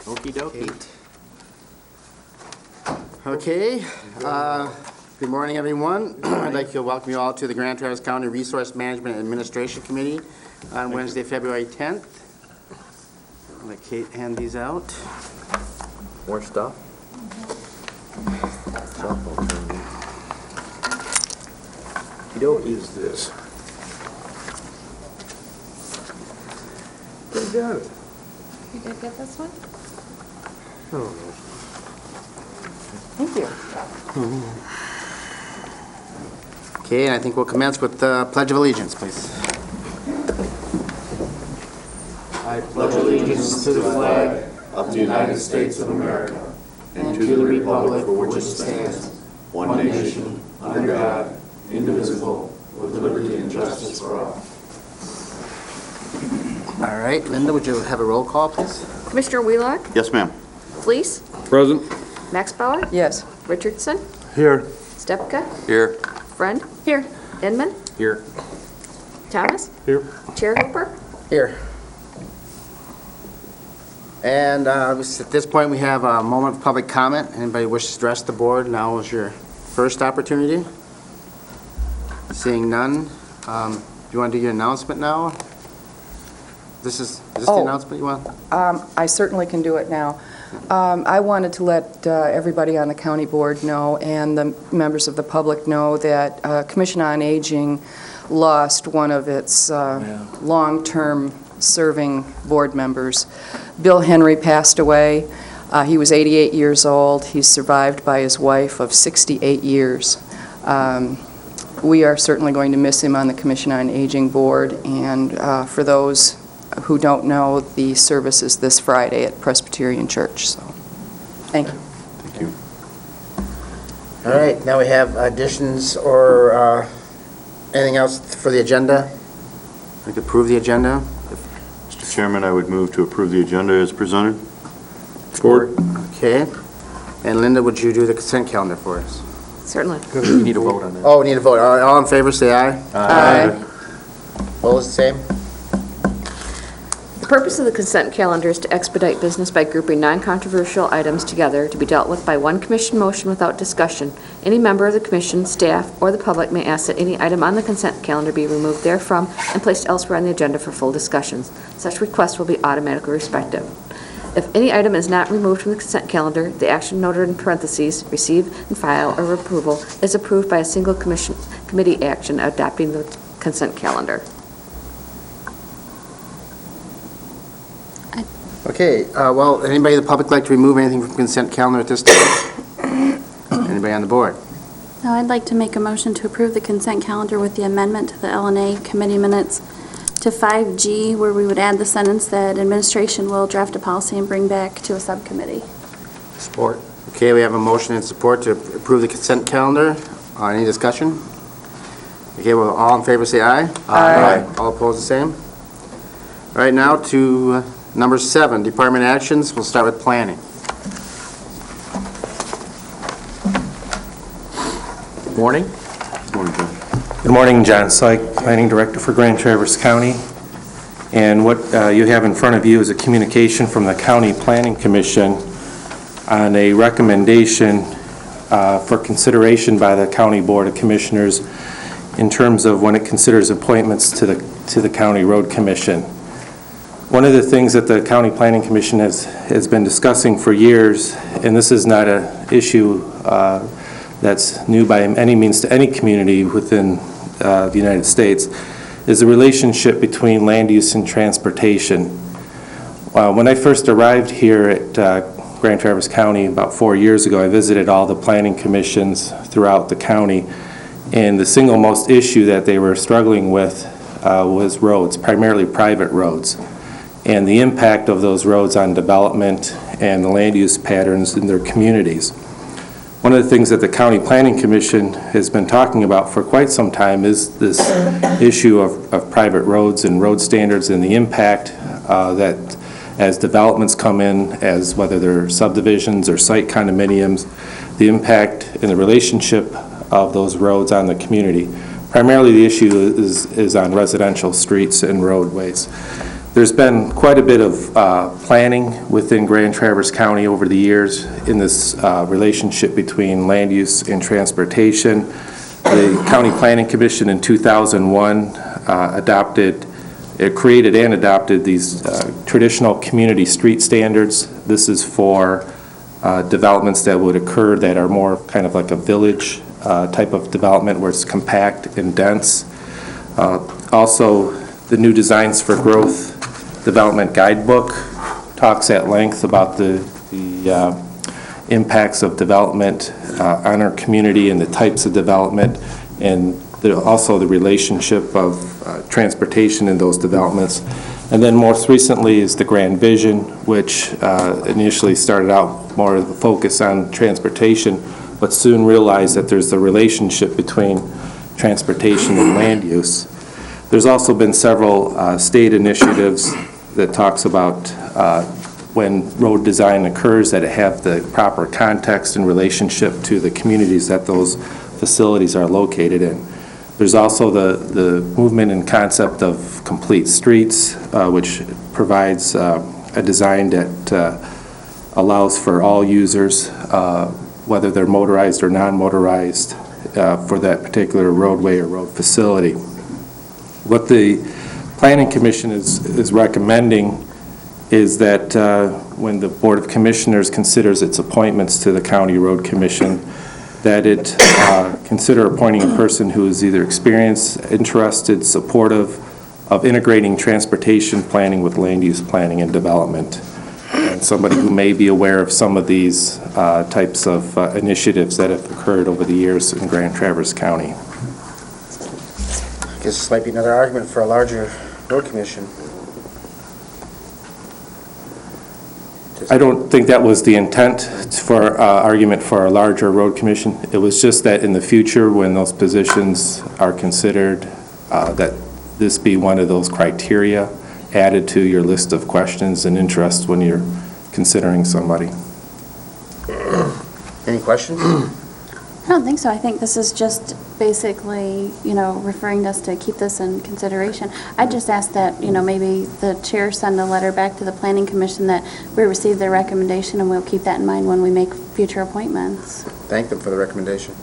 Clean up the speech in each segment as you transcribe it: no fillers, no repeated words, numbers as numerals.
Okey dokey. Okay, good morning, everyone. I'd like to welcome you all to the Grand Traverse County Resource Management Administration Committee on Wednesday, February 10th. I'll let Kate hand these out. More stuff? What is this? Who got it? You did get this one? Oh, Thank you. Okay, and I think we'll commence with the Pledge of Allegiance, please. I pledge allegiance to the flag of the United States of America and to the republic for which it stands, one nation, under God, indivisible, with liberty and justice for all. All right, Linda, would you have a roll call, please? Commissioner Wheelock? Yes, ma'am. Fleece? present. Max Bauer? Yes. Richardson? Here. Stepka? Here. Friend? Here. Inman? Here. Thomas? Here. Chair Hooper? Here. And at this point, we have a moment of public comment. Anybody wishes to address the board, now is your first opportunity. Seeing none, do you want to do your announcement now? Is this the announcement you want? I certainly can do it now. I wanted to let everybody on the county board know and the members of the public know that Commission on Aging lost one of its long-term serving board members. Bill Henry passed away. He was 88 years old. He's survived by his wife of 68 years. We are certainly going to miss him on the Commission on Aging board, and for those who don't know, the service is this Friday at Presbyterian Church. So, thank you. Thank you. All right, now we have additions or anything else for the agenda? We could approve the agenda? Mr. Chairman, I would move to approve the agenda as presented. Support. Okay. And Linda, would you do the consent calendar for us? Certainly. You need a vote on that. Oh, we need a vote. All in favor, say aye. Aye. Opposed, same? The purpose of the consent calendar is to expedite business by grouping non-controversial items together to be dealt with by one commission motion without discussion. Any member of the commission, staff, or the public may ask that any item on the consent calendar be removed therefrom and placed elsewhere on the agenda for full discussions. Such requests will be automatically respected. If any item is not removed from the consent calendar, the action noted in parentheses, receive and file or approval, is approved by a single committee action adopting the consent calendar. Okay, well, anybody in the public like to remove anything from consent calendar at this time? Anybody on the board? No, I'd like to make a motion to approve the consent calendar with the amendment to the LNA committee minutes to 5G, where we would add the sentence that administration will draft a policy and bring back to a subcommittee. Support. Okay, we have a motion and support to approve the consent calendar. Any discussion? Okay, well, all in favor say aye. Aye. All opposed, the same? All right, now to number 7, department actions. We'll start with planning. Morning. Good morning, John. Good morning, John Syke, Planning Director for Grand Traverse County. And what you have in front of you is a communication from the County Planning Commission on a recommendation for consideration by the County Board of Commissioners in terms of when it considers appointments to the County Road Commission. One of the things that the County Planning Commission has been discussing for years, and this is not an issue that's new by any means to any community within the United States, is the relationship between land use and transportation. When I first arrived here at Grand Traverse County about 4 years ago, I visited all the planning commissions throughout the county, and the single most issue that they were struggling with was roads, primarily private roads, and the impact of those roads on development and the land use patterns in their communities. One of the things that the County Planning Commission has been talking about for quite some time is this issue of private roads and road standards and the impact that as developments come in, as whether they're subdivisions or site condominiums, the impact and the relationship of those roads on the community. Primarily the issue is on residential streets and roadways. There's been quite a bit of planning within Grand Traverse County over the years in this relationship between land use and transportation. The County Planning Commission in 2001 created and adopted these traditional community street standards. This is for developments that would occur that are more kind of like a village type of development where it's compact and dense. Also, the new Designs for Growth Development Guidebook talks at length about the impacts of development on our community and the types of development, and also the relationship of transportation in those developments. And then most recently is the Grand Vision, which initially started out more of a focus on transportation, but soon realized that there's a relationship between transportation and land use. There's also been several state initiatives that talks about when road design occurs, that it have the proper context and relationship to the communities that those facilities are located in. There's also the movement and concept of complete streets, which provides a design that allows for all users, whether they're motorized or non-motorized, for that particular roadway or road facility. What the Planning Commission is recommending is that when the Board of Commissioners considers its appointments to the County Road Commission, that it consider appointing a person who is either experienced, interested, supportive of integrating transportation planning with land use planning and development, and somebody who may be aware of some of these types of initiatives that have occurred over the years in Grand Traverse County. I guess this might be another argument for a larger road commission. I don't think that was the intent for argument for a larger road commission. It was just that in the future, when those positions are considered, that this be one of those criteria added to your list of questions and interests when you're considering somebody. Any questions? I don't think so. I think this is just basically, referring us to keep this in consideration. I just ask that, maybe the chair send a letter back to the Planning Commission that we received their recommendation, and we'll keep that in mind when we make future appointments. Thank them for the recommendation.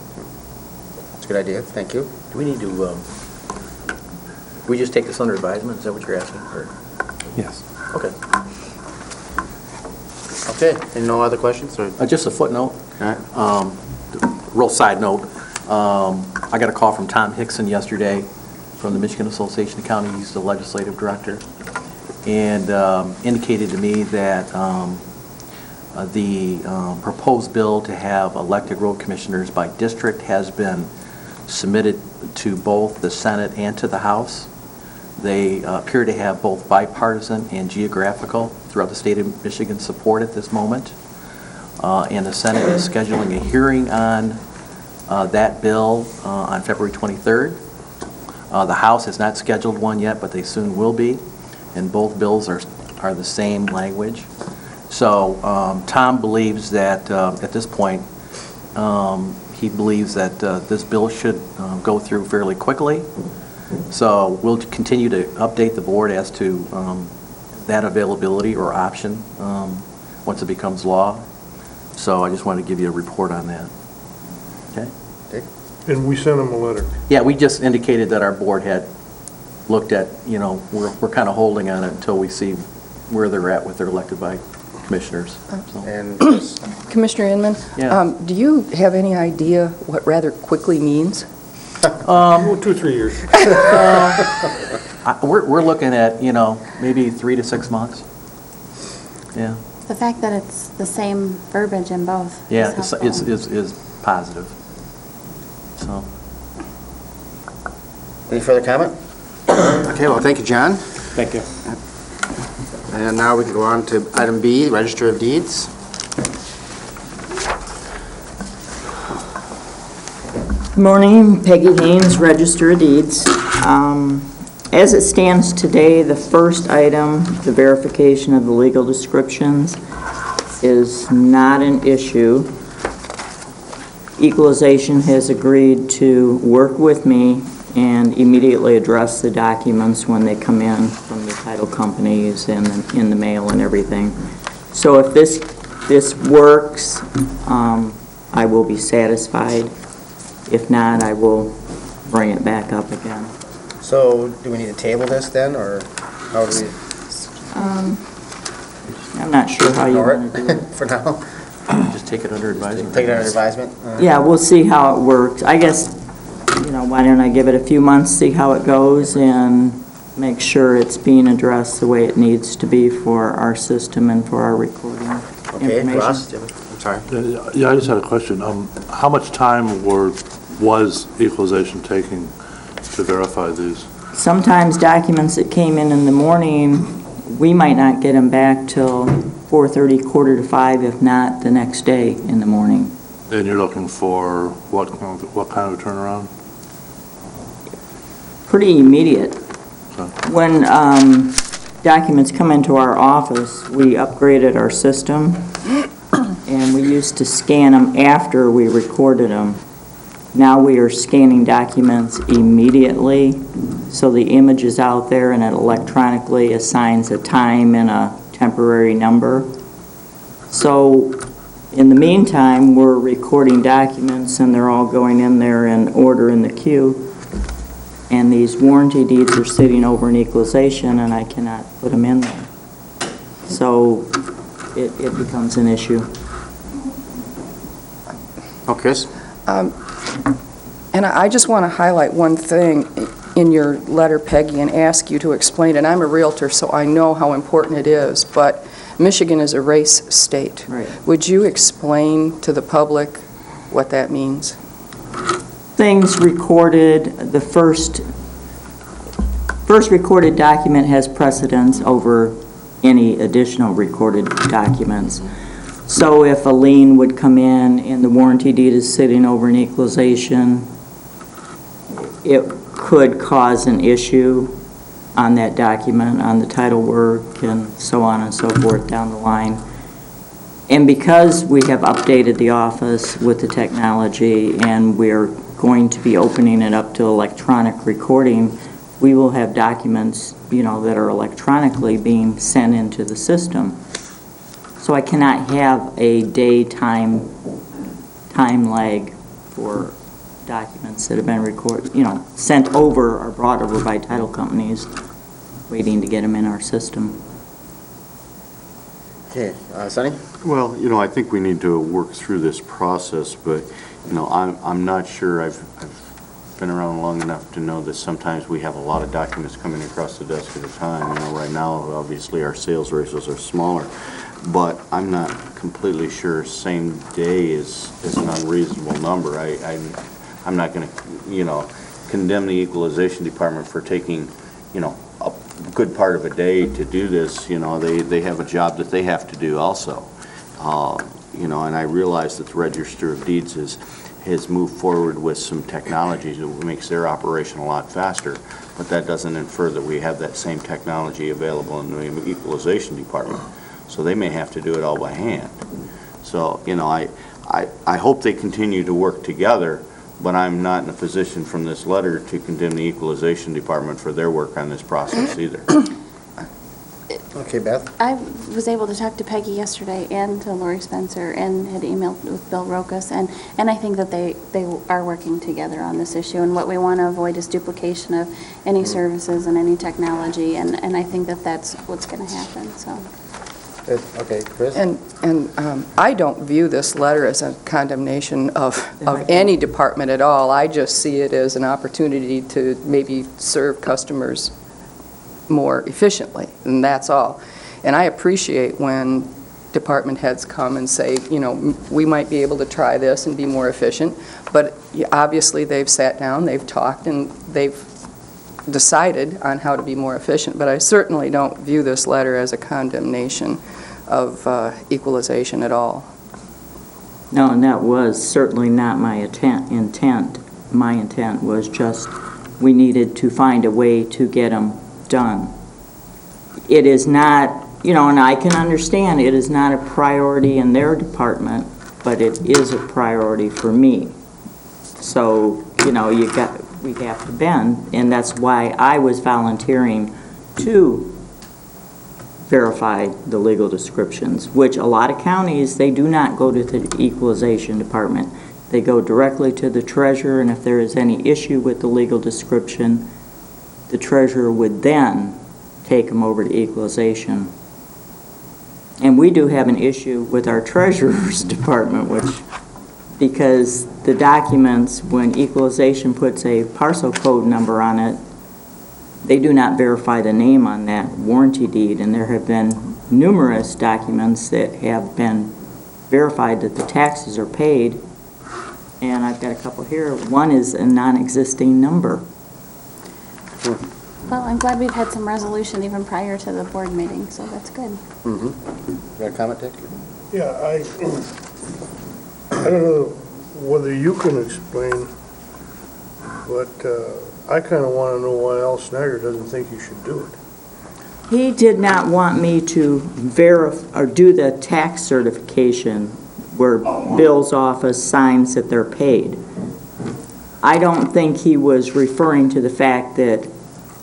It's a good idea. Thank you. Do we need to, we just take this under advisement? Is that what you're asking? Or? Yes. Okay. Okay, and no other questions? Or? Just a footnote. All right. Real side note. I got a call from Tom Hickson yesterday from the Michigan Association of Counties. He's the legislative director, and indicated to me that the proposed bill to have elected road commissioners by district has been submitted to both the Senate and to the House. They appear to have both bipartisan and geographical throughout the state of Michigan support at this moment. And the Senate is scheduling a hearing on that bill on February 23rd. The House has not scheduled one yet, but they soon will be, and both bills are the same language. So Tom believes that at this point, he believes that this bill should go through fairly quickly. So we'll continue to update the board as to that availability or option once it becomes law. So I just wanted to give you a report on that. Okay? And we sent them a letter. Yeah, we just indicated that our board had looked at, we're kind of holding on it until we see where they're at with their elected by commissioners. So. And Commissioner Inman, Yeah. do you have any idea what rather quickly means? 2 or 3 years. We're looking at, maybe 3 to 6 months. Yeah. The fact that it's the same verbiage in both. Yeah, is is positive. So. any further comment? Okay, well, thank you, John. Thank you. And now we can go on to item B, Register of Deeds. Good morning, Peggy Haynes, Register of Deeds. As it stands today, the first item, the verification of the legal descriptions, is not an issue. Equalization has agreed to work with me and immediately address the documents when they come in from the title companies and in the mail and everything. So if this works, I will be satisfied. If not, I will bring it back up again. So do we need to table this then, or how do we I'm not sure how you ignore want to do it it. for now? Just take it under advisement. Take it under advisement? Yeah, we'll see how it works. I guess, why don't I give it a few months, see how it goes, and make sure it's being addressed the way it needs to be for our system and for our recording Okay, information. Ross, I'm sorry. Yeah, I just had a question. How much time was equalization taking to verify these? Sometimes documents that came in the morning, we might not get them back till 4:30, 4:45, if not the next day in the morning. And you're looking for what kind of a turnaround? Pretty immediate. Okay. When documents come into our office, we upgraded our system, and we used to scan them after we recorded them. Now we are scanning documents immediately, so the image is out there and it electronically assigns a time and a temporary number. So in the meantime, we're recording documents and they're all going in there in order in the queue. And these warranty deeds are sitting over in equalization and I cannot put them in there. So it becomes an issue. Oh, Chris? And I just want to highlight one thing in your letter, Peggy, and ask you to explain, and I'm a Realtor, so I know how important it is, but Michigan is a race state. Right. Would you explain to the public what that means? Things recorded, the first recorded document has precedence over any additional recorded documents. So if a lien would come in and the warranty deed is sitting over in equalization, it could cause an issue on that document, on the title work, and so on and so forth down the line. And because we have updated the office with the technology and we're going to be opening it up to electronic recording, we will have documents, that are electronically being sent into the system. So I cannot have a time lag for documents that have been sent over or brought over by title companies, waiting to get them in our system. Okay, Sonny? Well, I think we need to work through this process, but, I'm not sure. I've been around long enough to know that sometimes we have a lot of documents coming across the desk at a time. Right now, obviously, our sales ratios are smaller, but I'm not completely sure same day is an unreasonable number. I'm not going to, condemn the equalization department for taking, a good part of a day to do this. They have a job that they have to do also. And I realize that the Register of Deeds has moved forward with some technologies that makes their operation a lot faster, but that doesn't infer that we have that same technology available in the equalization department. So they may have to do it all by hand. So, I hope they continue to work together, but I'm not in a position from this letter to condemn the equalization department for their work on this process either. Okay, Beth? I was able to talk to Peggy yesterday and to Lori Spencer and had emailed with Bill Rokas, and I think that they are working together on this issue, and what we want to avoid is duplication of any services and any technology, and I think that that's what's going to happen, so. Good. Okay, Chris? And I don't view this letter as a condemnation of any department at all. I just see it as an opportunity to maybe serve customers more efficiently, and that's all. And I appreciate when department heads come and say, we might be able to try this and be more efficient, but obviously they've sat down, they've talked, and they've decided on how to be more efficient. But I certainly don't view this letter as a condemnation of equalization at all. No, and that was certainly not my intent. My intent was just we needed to find a way to get them done. It is not, and I can understand it is not a priority in their department, but it is a priority for me. So, we have to bend, and that's why I was volunteering to verify the legal descriptions, which a lot of counties, they do not go to the equalization department. They go directly to the treasurer, and if there is any issue with the legal description, the treasurer would then take them over to equalization. And we do have an issue with our treasurer's department, because the documents, when equalization puts a parcel code number on it, they do not verify the name on that warranty deed, and there have been numerous documents that have been verified that the taxes are paid, and I've got a couple here. One is a non-existing number. Well, I'm glad we've had some resolution even prior to the board meeting, so that's good. You got a comment, Dick? Yeah, I don't know whether you can explain, but I kind of want to know why Al Snyder doesn't think you should do it. He did not want me to verify or do the tax certification where Bill's office signs that they're paid. I don't think he was referring to the fact that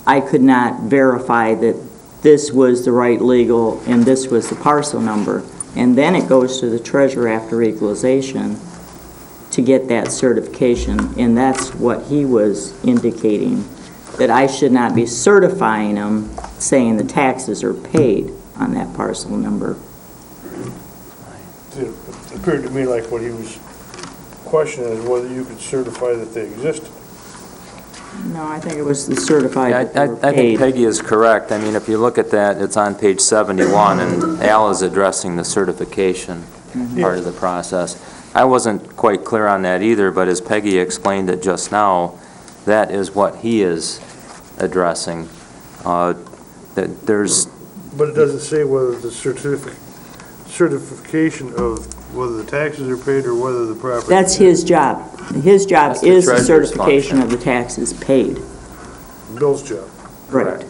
I could not verify that this was the right legal and this was the parcel number. And then it goes to the treasurer after equalization to get that certification. And that's what he was indicating, that I should not be certifying them saying the taxes are paid on that parcel number. It appeared to me like what he was questioning is whether you could certify that they existed. No, I think it was the certified Yeah, that they were I think paid. Peggy is correct. I mean, if you look at that, it's on page 71, and Al is addressing the certification part of the process. I wasn't quite clear on that either, but as Peggy explained it just now, that is what he is addressing. That there's... But it doesn't say whether the certification of whether the taxes are paid or whether the property... That's his job. His job That's the is the treasurer's certification function. of the taxes paid. Bill's job. Right.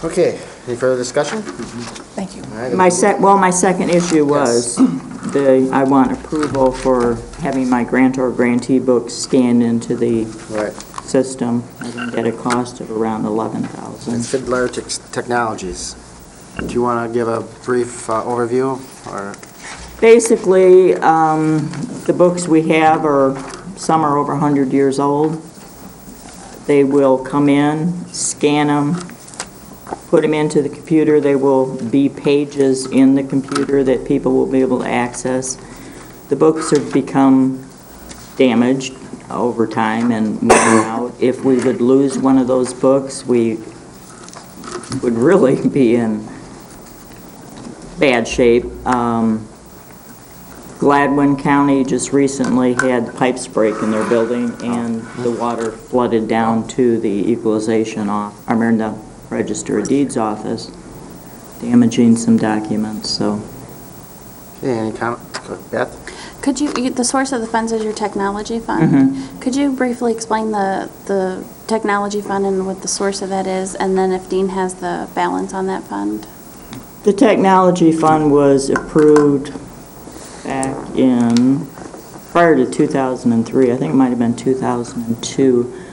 Okay, any further discussion? Thank you. All right, My second issue was I want approval for having my grantor grantee books scanned into the Right. system. I think at a cost of around $11,000. It's Fiddler Technologies. Do you want to give a brief overview, or? Basically, the books we have some are over 100 years old. They will come in, scan them, put them into the computer. There will be pages in the computer that people will be able to access. The books have become damaged over time and worn out. If we would lose one of those books, we would really be in bad shape. Gladwin County just recently had pipes break in their building, and the water flooded down to the the Register of Deeds office, damaging some documents, so. Okay, any comment? Beth? Could you, the source of the funds is your technology fund? Mm-hmm. Could you briefly explain the technology fund and what the source of that is, and then if Dean has the balance on that fund? The technology fund was approved back prior to 2003, I think it might have been 2002.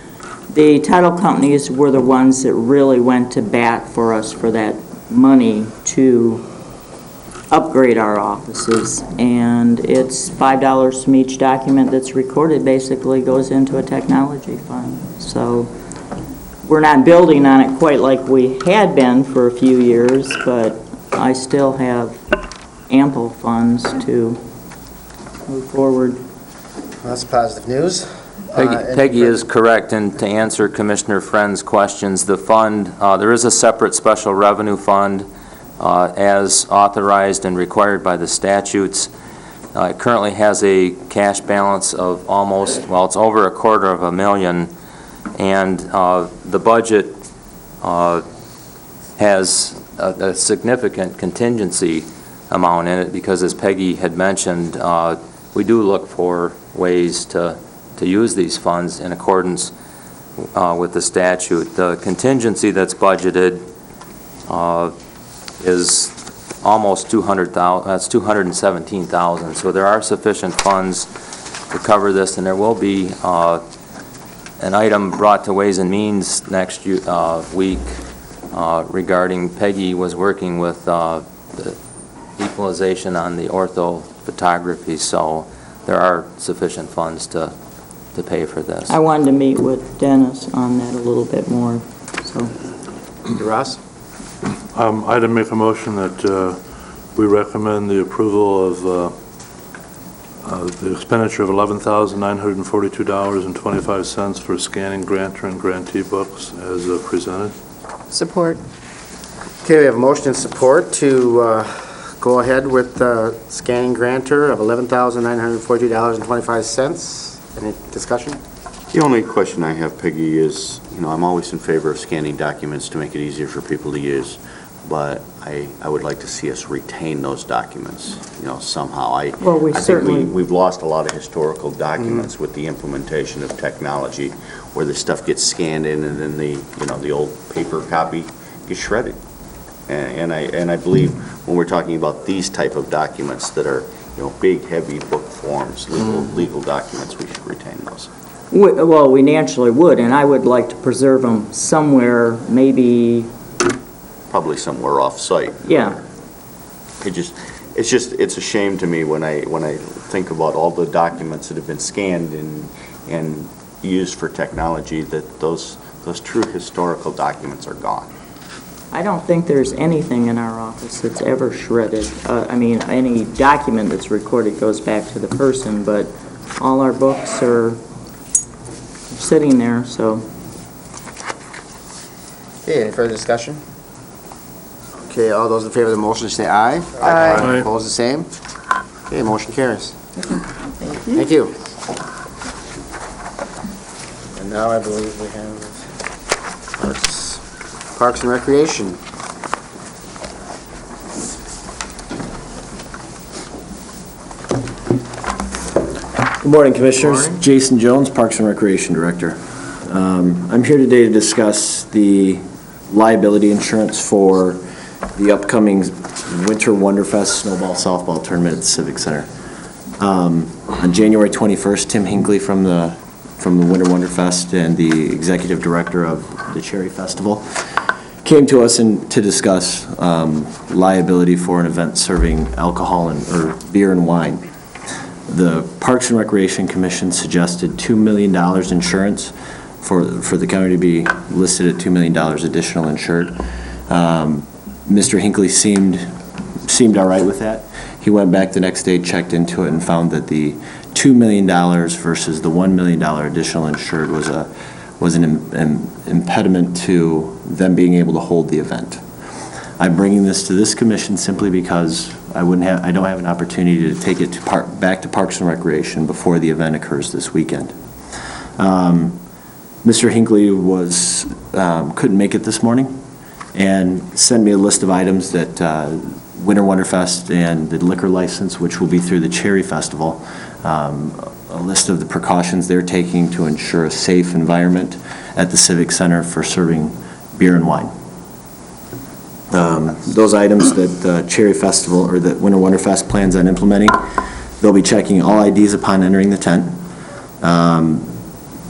The title companies were the ones that really went to bat for us for that money to upgrade our offices, and it's $5 from each document that's recorded basically goes into a technology fund. So we're not building on it quite like we had been for a few years, but I still have ample funds to move forward. Well, that's positive news. Peggy is correct, and to answer Commissioner Friend's questions, the fund, there is a separate special revenue fund as authorized and required by the statutes. It currently has a cash balance of it's over $250,000, and the budget has a significant contingency amount in it because, as Peggy had mentioned, we do look for ways to use these funds in accordance with the statute. The contingency that's budgeted is almost $200,000. That's $217,000. So there are sufficient funds to cover this, and there will be an item brought to Ways and Means next week regarding Peggy was working with the equalization on the ortho photography, so there are sufficient funds to pay for this. I wanted to meet with Dennis on that a little bit more, so. Ross? I'd make a motion that we recommend the approval of the expenditure of $11,942.25 for scanning grantor and grantee books as presented. Support. Okay, we have a motion and support to go ahead with scanning grantor of $11,942.25. Any discussion? The only question I have, Peggy, is, I'm always in favor of scanning documents to make it easier for people to use, but I would like to see us retain those documents, somehow. Well, we I certainly- think we've lost a lot of historical documents with the implementation of technology, where the stuff gets scanned in and then the old paper copy gets shredded. And I believe when we're talking about these type of documents that are, big, heavy book forms, legal documents, we should retain those. Well, we naturally would, and I would like to preserve them somewhere, maybe, Probably somewhere off-site. yeah. It's a shame to me when I think about all the documents that have been scanned and used for technology, that those true historical documents are gone. I don't think there's anything in our office that's ever shredded. Any document that's recorded goes back to the person, but all our books are sitting there, so. Okay, any further discussion? Okay, all those in favor of the motion say aye. Aye. Opposed, the same? Okay, motion carries. Thank you. And now I believe we have Parks and Recreation. Good morning, Commissioners. Jason Jones, Parks and Recreation Director. I'm here today to discuss the liability insurance for the upcoming Winter Wonderfest Snowball Softball Tournament at the Civic Center. On January 21st, Tim Hinckley from the Winter Wonderfest and the Executive Director of the Cherry Festival came to us to discuss liability for an event serving alcohol or beer and wine. The Parks and Recreation Commission suggested $2 million insurance for the county to be listed at $2 million additional insured. Mr. Hinckley seemed all right with that. He went back the next day, checked into it, and found that the $2 million versus the $1 million additional insured was an impediment to them being able to hold the event. I'm bringing this to this commission simply because I don't have an opportunity to take it back to Parks and Recreation before the event occurs this weekend. Mr. Hinckley couldn't make it this morning and sent me a list of items that Winter Wonderfest and the liquor license, which will be through the Cherry Festival, a list of the precautions they're taking to ensure a safe environment at the Civic Center for serving beer and wine. Those items that the Cherry Festival or that Winter Wonderfest plans on implementing, they'll be checking all IDs upon entering the tent.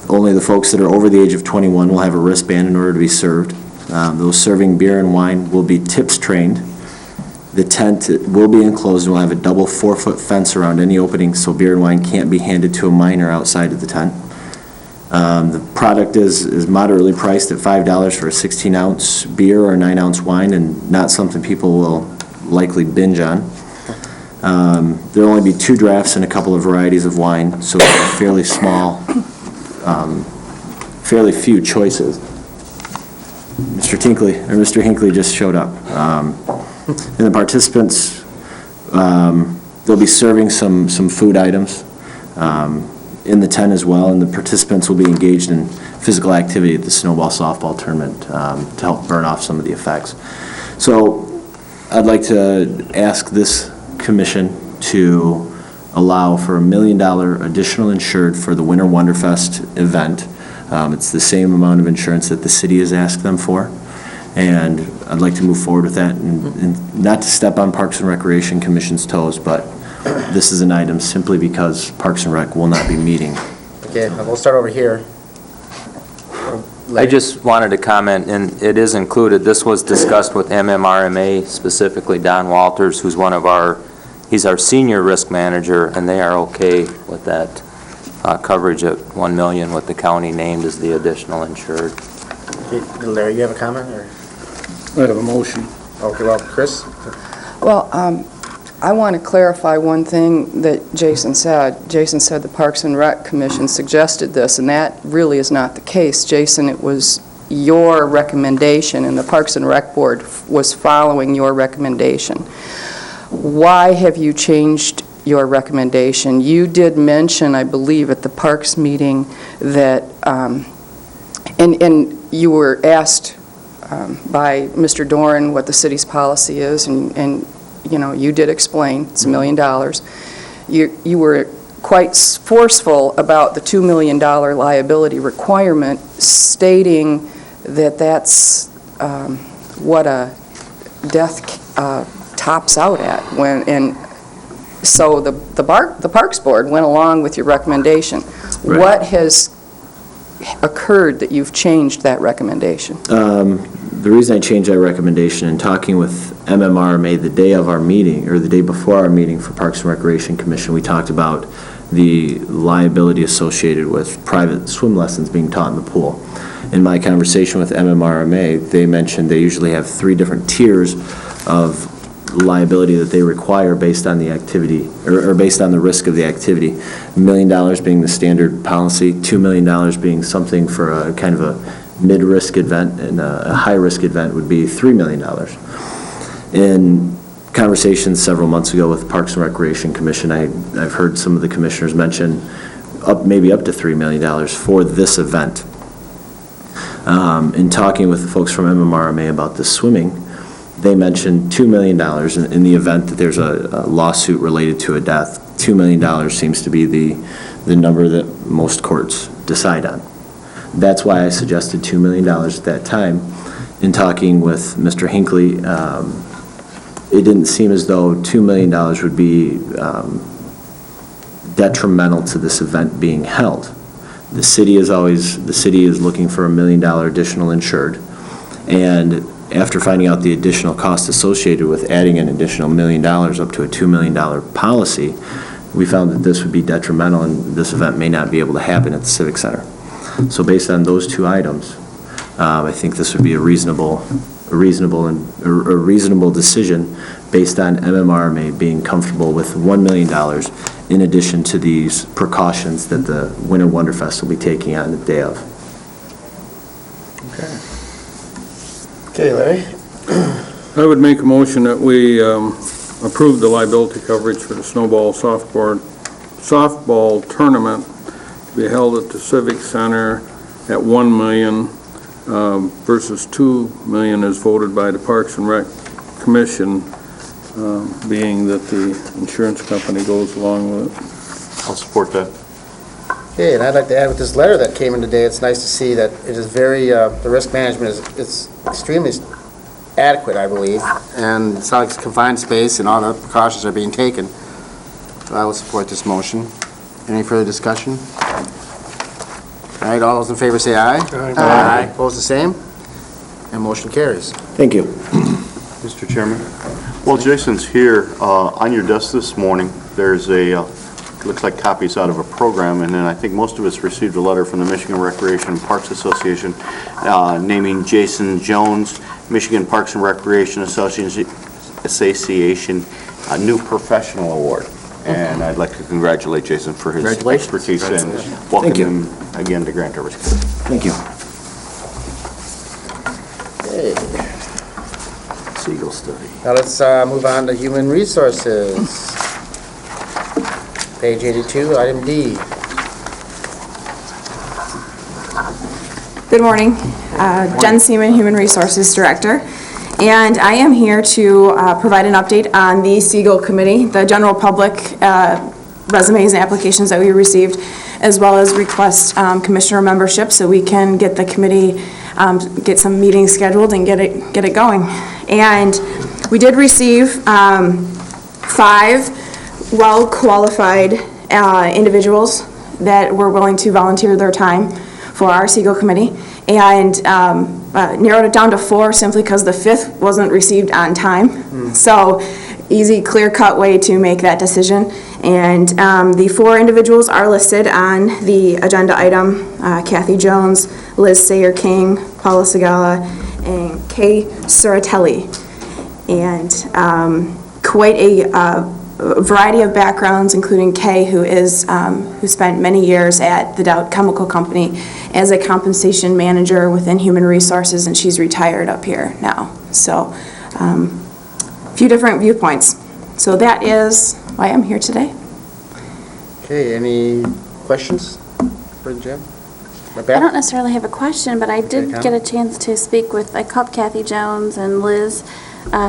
Only the folks that are over the age of 21 will have a wristband in order to be served. Those serving beer and wine will be tips trained. The tent will be enclosed and will have a double 4-foot fence around any opening so beer and wine can't be handed to a minor outside of the tent. The product is moderately priced at $5 for a 16-ounce beer or 9-ounce wine, and not something people will likely binge on. There will only be 2 drafts and a couple of varieties of wine, so it's fairly small, fairly few choices. Mr. Hinckley just showed up. And the participants, they'll be serving some food items in the tent as well, and the participants will be engaged in physical activity at the Snowball Softball Tournament to help burn off some of the effects. So I'd like to ask this commission to allow for $1 million additional insured for the Winter Wonderfest event. It's the same amount of insurance that the city has asked them for. And I'd like to move forward with that, and not to step on Parks and Recreation Commission's toes, but this is an item simply because Parks and Rec will not be meeting. Okay, we'll start over here. I just wanted to comment, and it is included, this was discussed with MMRMA, specifically Don Walters, who's he's our senior risk manager, and they are okay with that coverage at $1 million with the county named as the additional insured. Okay, Larry, you have a comment, or? I have a motion. Okay, well, Chris? Well, I want to clarify one thing that Jason said. Jason said the Parks and Rec Commission suggested this, and that really is not the case. Jason, it was your recommendation, and the Parks and Rec Board was following your recommendation. Why have you changed your recommendation? You did mention, I believe, at the Parks meeting that, and you were asked by Mr. Doran what the city's policy is, and you know, you did explain, it's $1 million. You were quite forceful about the $2 million liability requirement, stating that that's what a death tops out at. And so the Parks Board went along with your recommendation. Right. What has occurred that you've changed that recommendation? The reason I changed that recommendation, in talking with MMRMA the day of our meeting, or the day before our meeting for Parks and Recreation Commission, we talked about the liability associated with private swim lessons being taught in the pool. In my conversation with MMRMA, they mentioned they usually have 3 different tiers of liability that they require based on the activity, or based on the risk of the activity. $1 million being the standard policy, $2 million being something for a kind of a mid-risk event, and a high-risk event would be $3 million. In conversations several months ago with Parks and Recreation Commission, I've heard some of the commissioners mention maybe up to $3 million for this event. In talking with the folks from MMRMA about the swimming, they mentioned $2 million in the event that there's a lawsuit related to a death. $2 million seems to be the number that most courts decide on. That's why I suggested $2 million at that time. In talking with Mr. Hinckley, it didn't seem as though $2 million would be detrimental to this event being held. The city is looking for $1 million additional insured, and after finding out the additional cost associated with adding an additional $1 million up to a $2 million policy, we found that this would be detrimental, and this event may not be able to happen at the Civic Center. So based on those 2 items, I think this would be a reasonable decision based on MMRMA being comfortable with $1 million in addition to these precautions that the Winter Wonderfest will be taking on the day of. Okay, Larry? I would make a motion that we approve the liability coverage for the snowball softball tournament to be held at the Civic Center at $1 million versus $2 million as voted by the Parks and Rec Commission, being that the insurance company goes along with it. I'll support that. Okay, and I'd like to add with this letter that came in today, it's nice to see that it is very, the risk management is extremely adequate, I believe, and it's like confined space and all the precautions are being taken. So I will support this motion. Any further discussion? All right, all those in favor say aye. Aye. Opposed, the same? And motion carries. Thank you. Mr. Chairman? Well, Jason's here. On your desk this morning, there's looks like copies out of a program, and then I think most of us received a letter from the Michigan Recreation and Parks Association naming Jason Jones, Michigan Parks and Recreation Association a new professional award. And I'd like to congratulate Jason for his expertise and welcome him again to Grand Traverse County. Thank you. Okay. Siegel study. Now let's move on to Human Resources. Page 82, item D. Good morning. Jen Seaman, Human Resources Director. And I am here to provide an update on the Siegel Committee, the general public resumes and applications that we received, as well as request commissioner membership so we can get the committee, get some meetings scheduled and get it going. And we did receive 5 well-qualified individuals that were willing to volunteer their time for our Siegel Committee. and narrowed it down to 4 simply because the 5th wasn't received on time. So easy, clear-cut way to make that decision. And the 4 individuals are listed on the agenda item: Kathy Jones, Liz Sayer-King, Paula Segala, and Kay Suratelli. And quite a variety of backgrounds, including Kay, who spent many years at the Dow Chemical Company as a compensation manager within Human Resources, and she's retired up here now. So, a few different viewpoints. So that is why I'm here today. Okay, any questions for Jim? I don't necessarily have a question, but I did get a chance to speak with, I called Kathy Jones and Liz.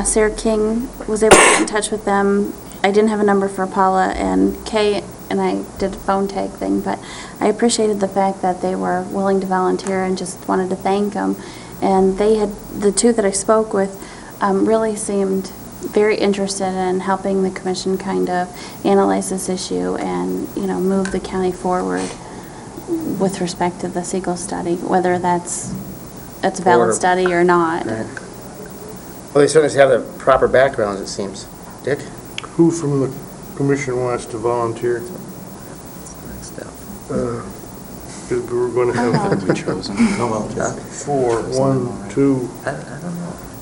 Sarah King was able to get in touch with them. I didn't have a number for Paula and Kay, and I did a phone tag thing, but I appreciated the fact that they were willing to volunteer and just wanted to thank them. And they had, the 2 that I spoke with really seemed very interested in helping the commission kind of analyze this issue and, you know, move the county forward with respect to the Siegel study, whether that's a valid study or not. Right. Well, they certainly have the proper backgrounds, it seems. Dick? Who from the commission wants to volunteer? Because we were going to have Be chosen. 4, 1, 2,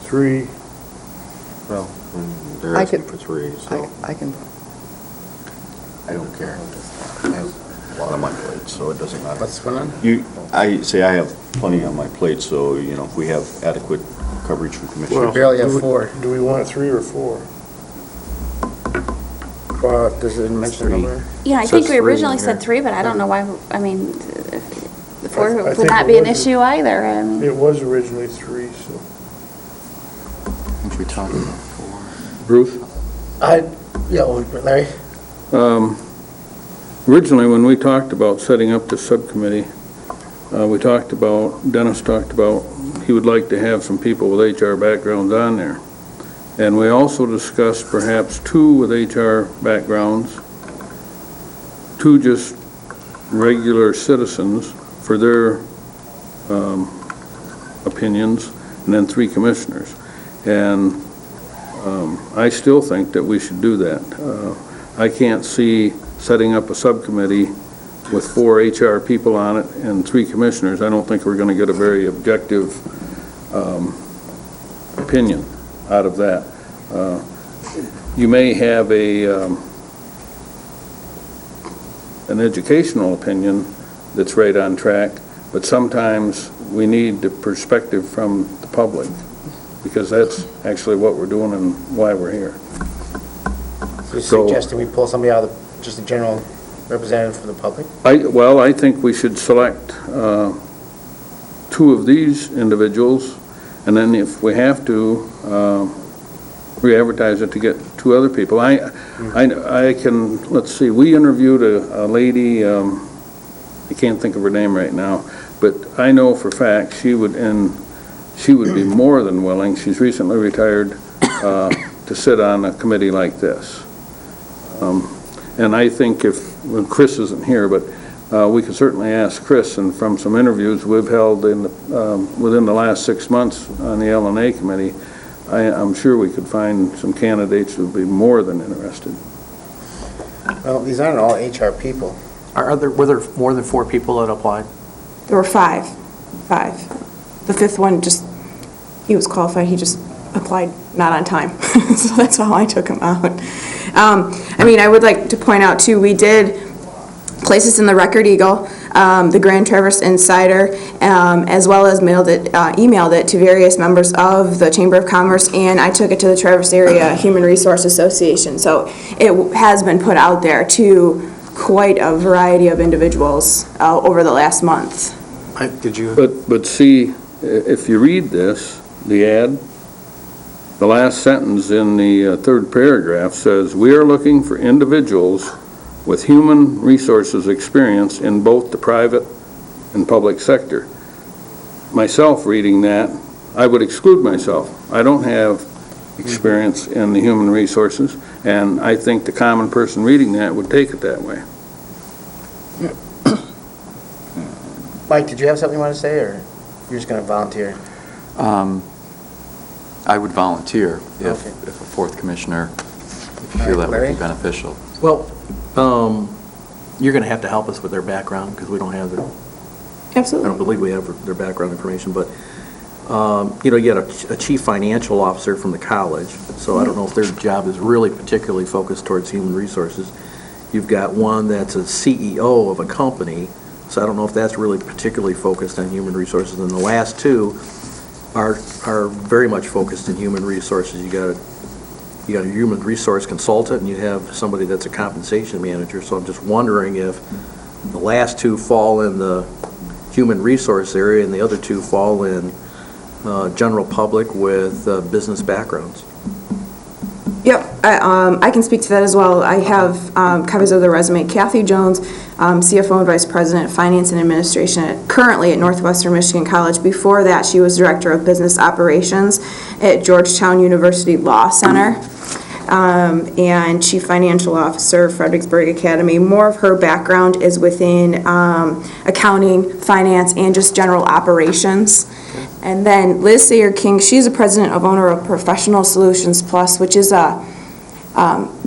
3. Well, they're I asking could- for 3, so I can, I don't care. I have a lot on my plate, so it doesn't matter. What's going on? I have plenty on my plate, so, you know, if we have adequate coverage from We commissioners. barely have 4. Do we want 3 or 4? Does it mention the number? Yeah, I Says think we 3 originally in said here. 3, but I don't know why, I mean, the 4 I would think not it be an was- issue either. I mean, It was originally 3, so. I think we talked about 4. Bruce? Larry? Originally, when we talked about setting up the subcommittee, Dennis talked about, he would like to have some people with HR backgrounds on there. And we also discussed perhaps 2 with HR backgrounds, 2 just regular citizens for their opinions, and then 3 commissioners. And I still think that we should do that. I can't see setting up a subcommittee with 4 HR people on it and 3 commissioners. I don't think we're going to get a very objective opinion out of that. You may have an educational opinion that's right on track, but sometimes we need the perspective from the public, because that's actually what we're doing and why we're here. So you're suggesting we pull somebody out of just a general representative for the public? I think we should select 2 of these individuals, and then if we have to, re-advertise it to get 2 other people. I can, let's see, we interviewed a lady, I can't think of her name right now, but I know for a fact she would be more than willing, she's recently retired, to sit on a committee like this. And I think well, Chris isn't here, but we could certainly ask Chris, and from some interviews we've held within the last 6 months on the L&A committee, I'm sure we could find some candidates who would be more than interested. Well, these aren't all HR people. Were there more than 4 people that applied? There were 5. The 5th one he was qualified, he just applied not on time. So that's how I took him out. I would like to point out too, we did place this in the Record Eagle, the Grand Traverse Insider, as well as emailed it to various members of the Chamber of Commerce, and I took it to the Traverse Area Human Resource Association. So it has been put out there to quite a variety of individuals over the last month. But see, if you read this, the ad, the last sentence in the 3rd paragraph says, "We are looking for individuals with human resources experience in both the private and public sector." Myself reading that, I would exclude myself. I don't have experience in the human resources, and I think the common person reading that would take it that way. Mike, did you have something you want to say, or? you're just going to volunteer? I would volunteer Okay. if a fourth commissioner, if you feel that would Larry? be beneficial. Well, you're going to have to help us with their background because we don't have their, I Absolutely. don't believe we have their background information, but, you get a chief financial officer from the college, so I don't know if their job is really particularly focused towards human resources. You've got one that's a CEO of a company, so I don't know if that's really particularly focused on human resources. And the last two are very much focused in human resources. You got a human resource consultant, and you have somebody that's a compensation manager. So I'm just wondering if the last two fall in the human resource area and the other two fall in general public with business backgrounds. Yep, I can speak to that as well. I have copies of the resume. Kathy Jones, CFO and Vice President, Finance and Administration, currently at Northwestern Michigan College. Before that, she was Director of Business Operations at Georgetown University Law Center, and Chief Financial Officer, Fredericksburg Academy. More of her background is within accounting, finance, and just general operations. And then Liz Sayer-King, she's the president of owner of Professional Solutions Plus, which is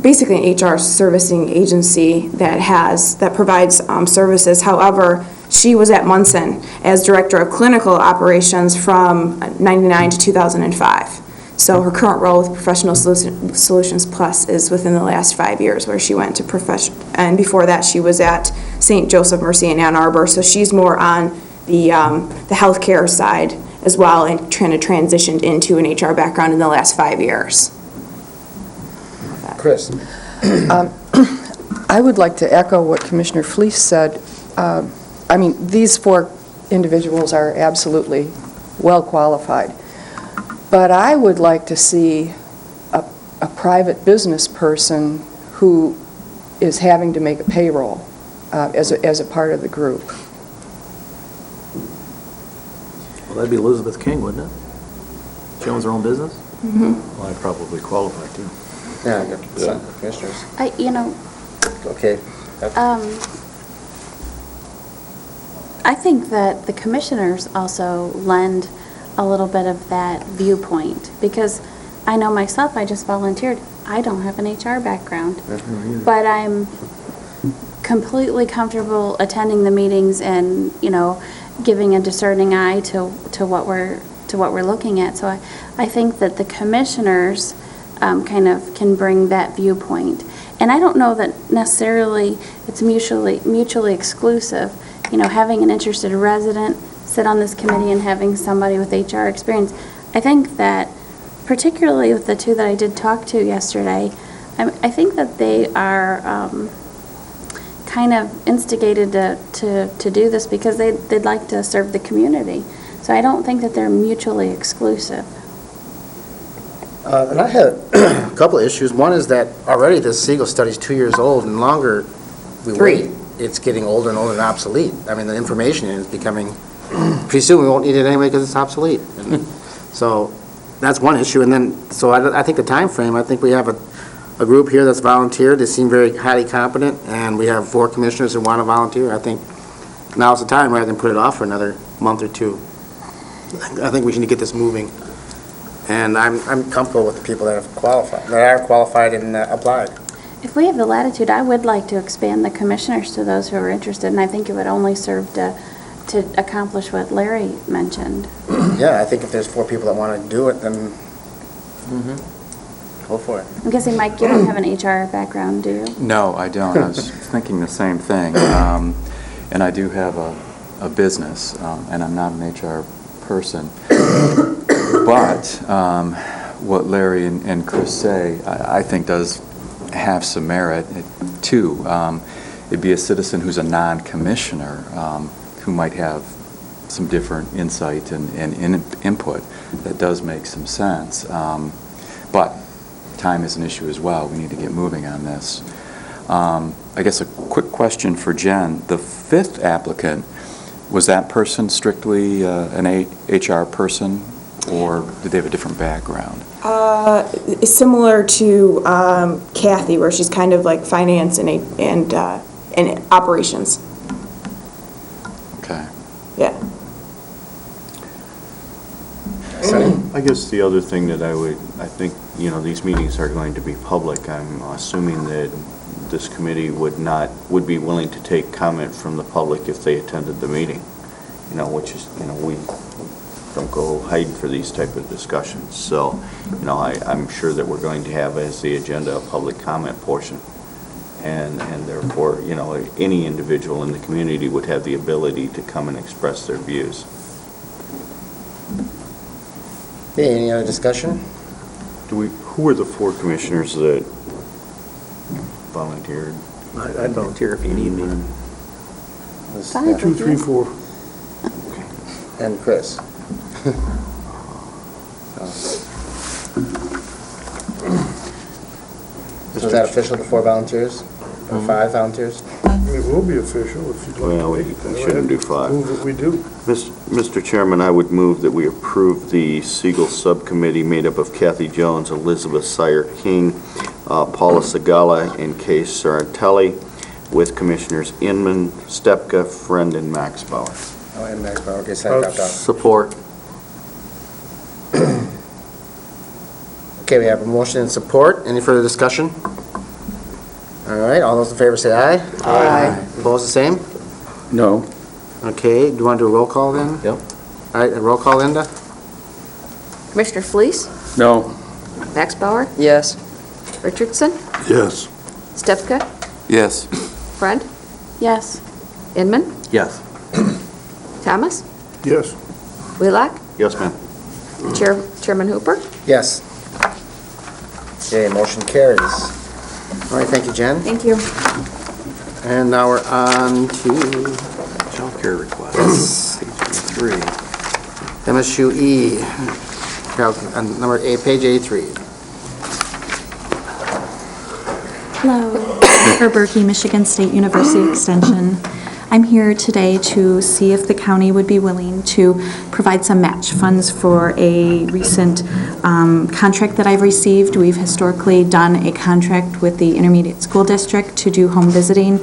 basically an HR servicing agency that provides services. However, she was at Munson as director of clinical operations from '99 to 2005. So her current role with Professional Solutions Plus is within the last 5 years, where she went to and before that she was at St. Joseph Mercy in Ann Arbor. So she's more on the healthcare side as well, and trying to transition into an HR background in the last 5 years. Chris? I would like to echo what Commissioner Fleece said. I mean, these four individuals are absolutely well qualified, but I would like to see a private business person who is having to make a payroll as a part of the group. Well, that'd be Elizabeth King, wouldn't it? She owns her own business? Mm-hmm. Well, I'd probably qualify too. Yeah, good. Commissioners. Okay. I think that the commissioners also lend a little bit of that viewpoint, because I know myself, I just volunteered. I don't have an HR background, but I'm completely comfortable attending the meetings and, giving a discerning eye to what we're looking at. So I think that the commissioners kind of can bring that viewpoint. And I don't know that necessarily it's mutually exclusive. Having an interested resident sit on this committee and having somebody with HR experience, I think that, particularly with the two that I did talk to yesterday, I think that they are kind of instigated to do this because they'd like to serve the community. So I don't think that they're mutually exclusive. And I had a couple of issues. One is that already the Siegel study is 2 years old, and longer we wait, it's getting older and older and obsolete. I mean, the information is becoming, pretty soon we won't need it anyway because it's obsolete. And so that's one issue. And then, so I think the time frame, I think we have a group here that's volunteered. They seem very highly competent, and we have 4 commissioners who want to volunteer. I think now's the time rather than put it off for another month or two. I think we should get this moving. And I'm comfortable with the people that are qualified and applied. If we have the latitude, I would like to expand the commissioners to those who are interested, and I think it would only serve to accomplish what Larry mentioned. Yeah, I think if there's 4 people that want to do it, then go for it. I'm guessing, Mike, you don't have an HR background, do you? No, I don't. I was thinking the same thing. And I do have a business, and I'm not an HR person. But what Larry and Chris say, I think does have some merit, too. It'd be a citizen who's a non-commissioner who might have some different insight and input that does make some sense. But time is an issue as well. We need to get moving on this. I guess a quick question for Jen. The 5th applicant, was that person strictly an HR person, or did they have a different background? Similar to Kathy, where she's kind of like finance and operations. Okay. Yeah. I guess the other thing that I think, these meetings are going to be public. I'm assuming that this committee would be willing to take comment from the public if they attended the meeting, which is, we don't go hiding for these type of discussions. So, I'm sure that we're going to have as the agenda a public comment portion. And therefore, any individual in the community would have the ability to come and express their views. Okay, any other discussion? Who were the 4 commissioners that volunteered? I'd volunteer if you need me. Five. 2, 3, 4. And Chris. Is that official, the 4 volunteers? Or 5 volunteers? It will be official if you'd like Well, to we make it that way. shouldn't do 5. Move that we do. Mr. Chairman, I would move that we approve the Siegel Subcommittee made up of Kathy Jones, Elizabeth Sire King, Paula Segala, and Kay Saratelli, with Commissioners Inman, Stepka, Friend, and Max Bauer. Oh, and Max Bauer, okay, so I dropped out. Support. Okay, we have a motion and support. Any further discussion? All right, all those in favor say aye. Aye. Opposed, the same? No. Okay, do you want to do a roll call then? Yep. All right, a roll call, Linda? Commissioner Fleece, No. Max Bauer, Yes. Richardson, Yes. Stepka, Yes. Friend, Yes. Inman, Yes. Thomas, Yes. Wheelock, Yes, ma'am. Chairman Hooper. Yes. Okay, motion carries. All right, thank you, Jen. Thank you. And now we're on to Child care requests, page 3. MSUE, number 8, page 83. Hello, Jennifer Berkey, Michigan State University Extension. I'm here today to see if the county would be willing to provide some match funds for a recent contract that I've received. We've historically done a contract with the Intermediate School District to do home visiting.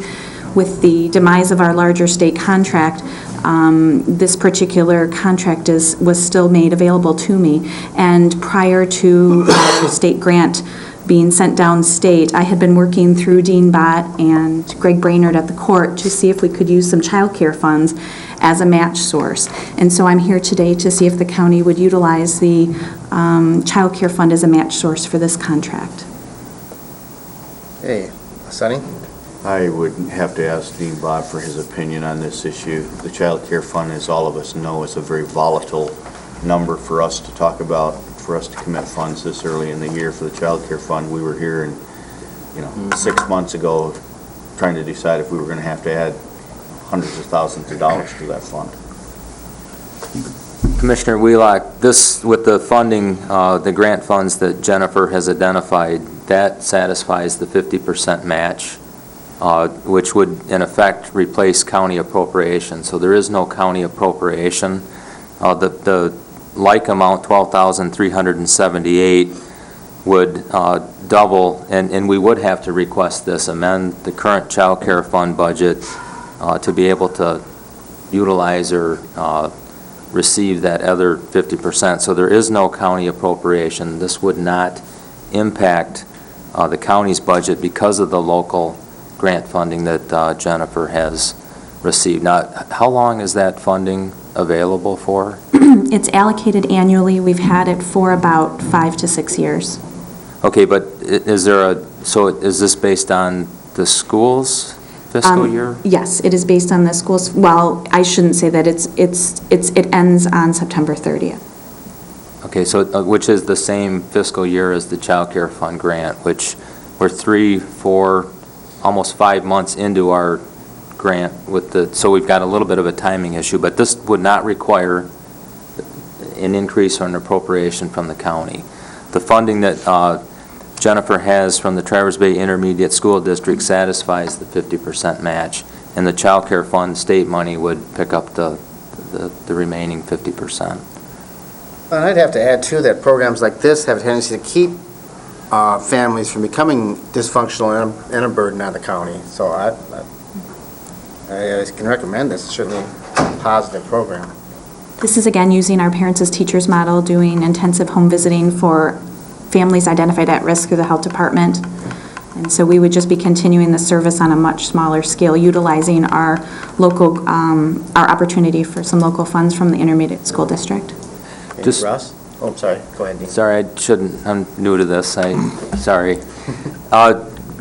With the demise of our larger state contract, this particular contract was still made available to me. And prior to our state grant being sent downstate, I had been working through Dean Bott and Greg Brainerd at the court to see if we could use some child care funds as a match source. And so I'm here today to see if the county would utilize the child care fund as a match source for this contract. Hey, Sonny? I would have to ask Dean Bott for his opinion on this issue. The child care fund, as all of us know, is a very volatile number for us to talk about, for us to commit funds this early in the year for the child care fund. We were here, 6 months ago trying to decide if we were going to have to add hundreds of thousands of dollars to that fund. Commissioner Wheelock, this, with the funding, the grant funds that Jennifer has identified, that satisfies the 50% match, which would, in effect, replace county appropriation. So there is no county appropriation. The like amount, $12,378, would double, and we would have to request this, amend the current child care fund budget to be able to utilize or receive that other 50%. So there is no county appropriation. This would not impact the county's budget because of the local grant funding that Jennifer has received. Now, how long is that funding available for? It's allocated annually. We've had it for about 5 to 6 years. Okay, but is this based on the school's fiscal year? Yes, it is based on the school's, well, I shouldn't say that. It ends on September 30th. Okay, so which is the same fiscal year as the child care fund grant, which we're 3, 4, almost 5 months into our grant so we've got a little bit of a timing issue, but this would not require an increase or an appropriation from the county. The funding that Jennifer has from the Traverse Bay Intermediate School District satisfies the 50% match, and the child care fund state money would pick up the remaining 50%. And I'd have to add, too, that programs like this have a tendency to keep families from becoming dysfunctional and a burden on the county. So I can recommend this. It's certainly a positive program. This is again using our Parents as Teachers model, doing intensive home visiting for families identified at risk through the health department. And so we would just be continuing the service on a much smaller scale, utilizing our local, our opportunity for some local funds from the intermediate school district. Just Russ? Oh, I'm sorry. Go ahead, Dean. Sorry, I'm new to this. Sorry.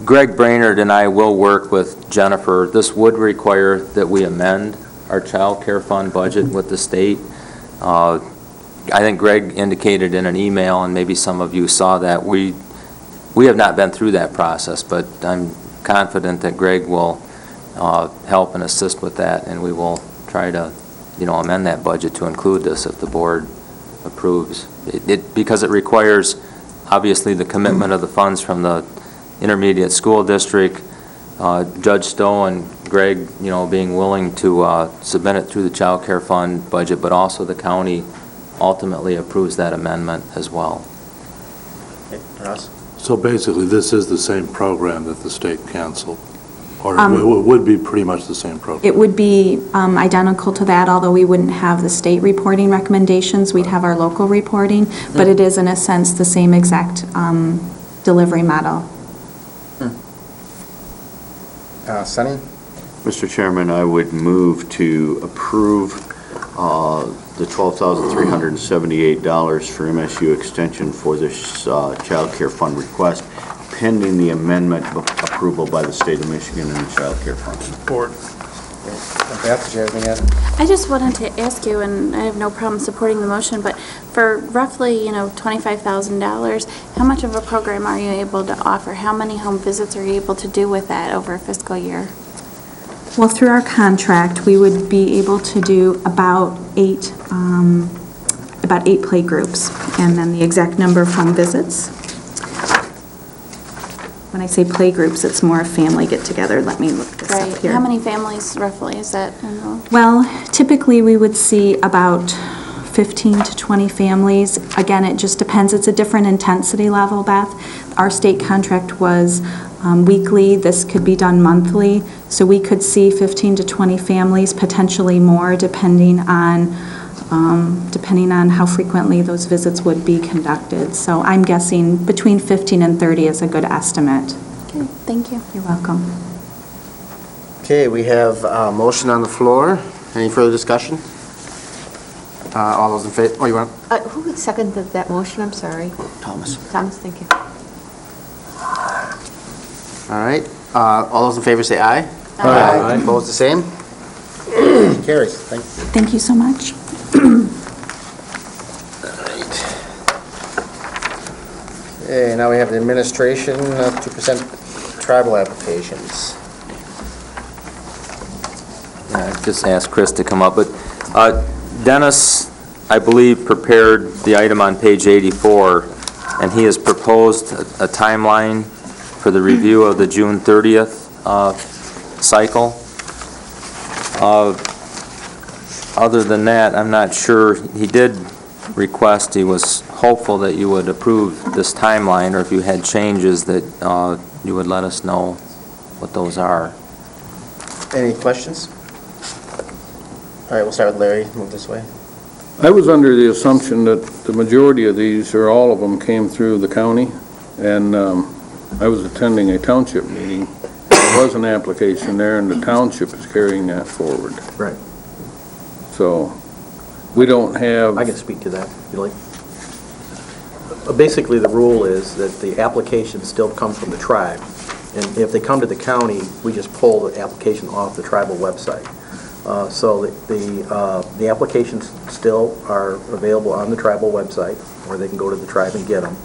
Greg Brainerd and I will work with Jennifer. This would require that we amend our child care fund budget with the state. I think Greg indicated in an email, and maybe some of you saw that, we have not been through that process, but I'm confident that Greg will help and assist with that, and we will try to, amend that budget to include this if the board approves. Because it requires, obviously, the commitment of the funds from the intermediate school district, Judge Stowe and Greg, being willing to submit it through the child care fund budget, but also the county ultimately approves that amendment as well. Okay, Russ? So basically, this is the same program that the state canceled? Or it would be pretty much the same program? It would be identical to that, although we wouldn't have the state reporting recommendations. We'd have our local reporting, but it is, in a sense, the same exact delivery model. Sonny? Mr. Chairman, I would move to approve the $12,378 for MSU extension for this child care fund request, pending the amendment approval by the state of Michigan and the child care fund. Support. Beth, did you have anything to add? I just wanted to ask you, and I have no problem supporting the motion, but for roughly, $25,000, how much of a program are you able to offer? How many home visits are you able to do with that over a fiscal year? Well, through our contract, we would be able to do about eight play groups, and then the exact number of home visits. When I say play groups, it's more a family get-together. Let me look this up here. How many families roughly is that? Well, typically we would see about 15 to 20 families. Again, it just depends. It's a different intensity level, Beth. Our state contract was weekly. This could be done monthly. So we could see 15 to 20 families, potentially more, depending on how frequently those visits would be conducted. So I'm guessing between 15 and 30 is a good estimate. Okay, thank you. You're welcome. Okay, we have a motion on the floor. Any further discussion? All those in favor? Oh, you want? Who seconded that motion? I'm sorry. Thomas. Thomas, thank you. All right. All those in favor say aye. Aye. Opposed, the same? Carries. Thank you. Thank you so much. Okay, now we have the administration of 2% tribal applications. I just asked Chris to come up, but Dennis, I believe, prepared the item on page 84, and he has proposed a timeline for the review of the June 30th cycle. Other than that, I'm not sure. He did request, he was hopeful that you would approve this timeline, or if you had changes that you would let us know what those are. Any questions? All right, we'll start with Larry. Move this way. I was under the assumption that the majority of these, or all of them, came through the county, and I was attending a township meeting. There was an application there, and the township is carrying that forward. Right. So, we don't have... I can speak to that, if you like. Basically, the rule is that the applications still come from the tribe, and if they come to the county, we just pull the application off the tribal website. So the applications still are available on the tribal website, or they can go to the tribe and get them.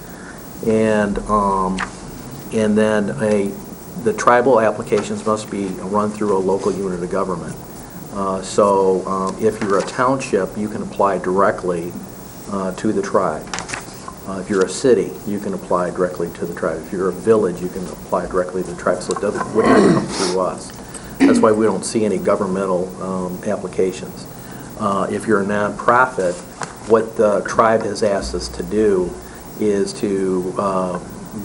And then the tribal applications must be run through a local unit of government. So if you're a township, you can apply directly to the tribe. If you're a city, you can apply directly to the tribe. If you're a village, you can apply directly to the tribe, so it would not come through us. That's why we don't see any governmental applications. If you're a nonprofit, what the tribe has asked us to do is to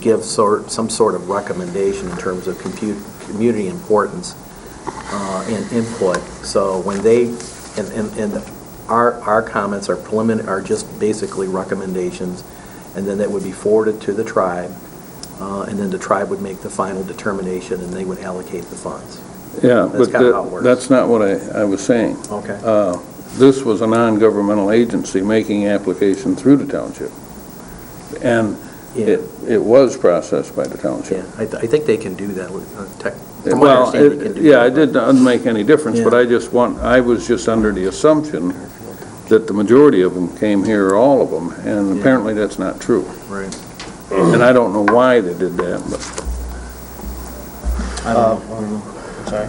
give some sort of recommendation in terms of community importance and input. So when they, and our comments are preliminary, are just basically recommendations, and then that would be forwarded to the tribe, and then the tribe would make the final determination, and they would allocate the funds. Yeah, That's but kind of how it works. that's not what I was saying. Okay. This was a non-governmental agency making application through the township. And it was processed by the township. Yeah, I think they can do that with tech. From what I Well, understand, they can do yeah, that. it doesn't make any difference, but Yeah. I was just under the assumption that the majority of them came here, or all of them, and apparently that's not true. Right. And I don't know why they did that, but. I don't know. I'm sorry.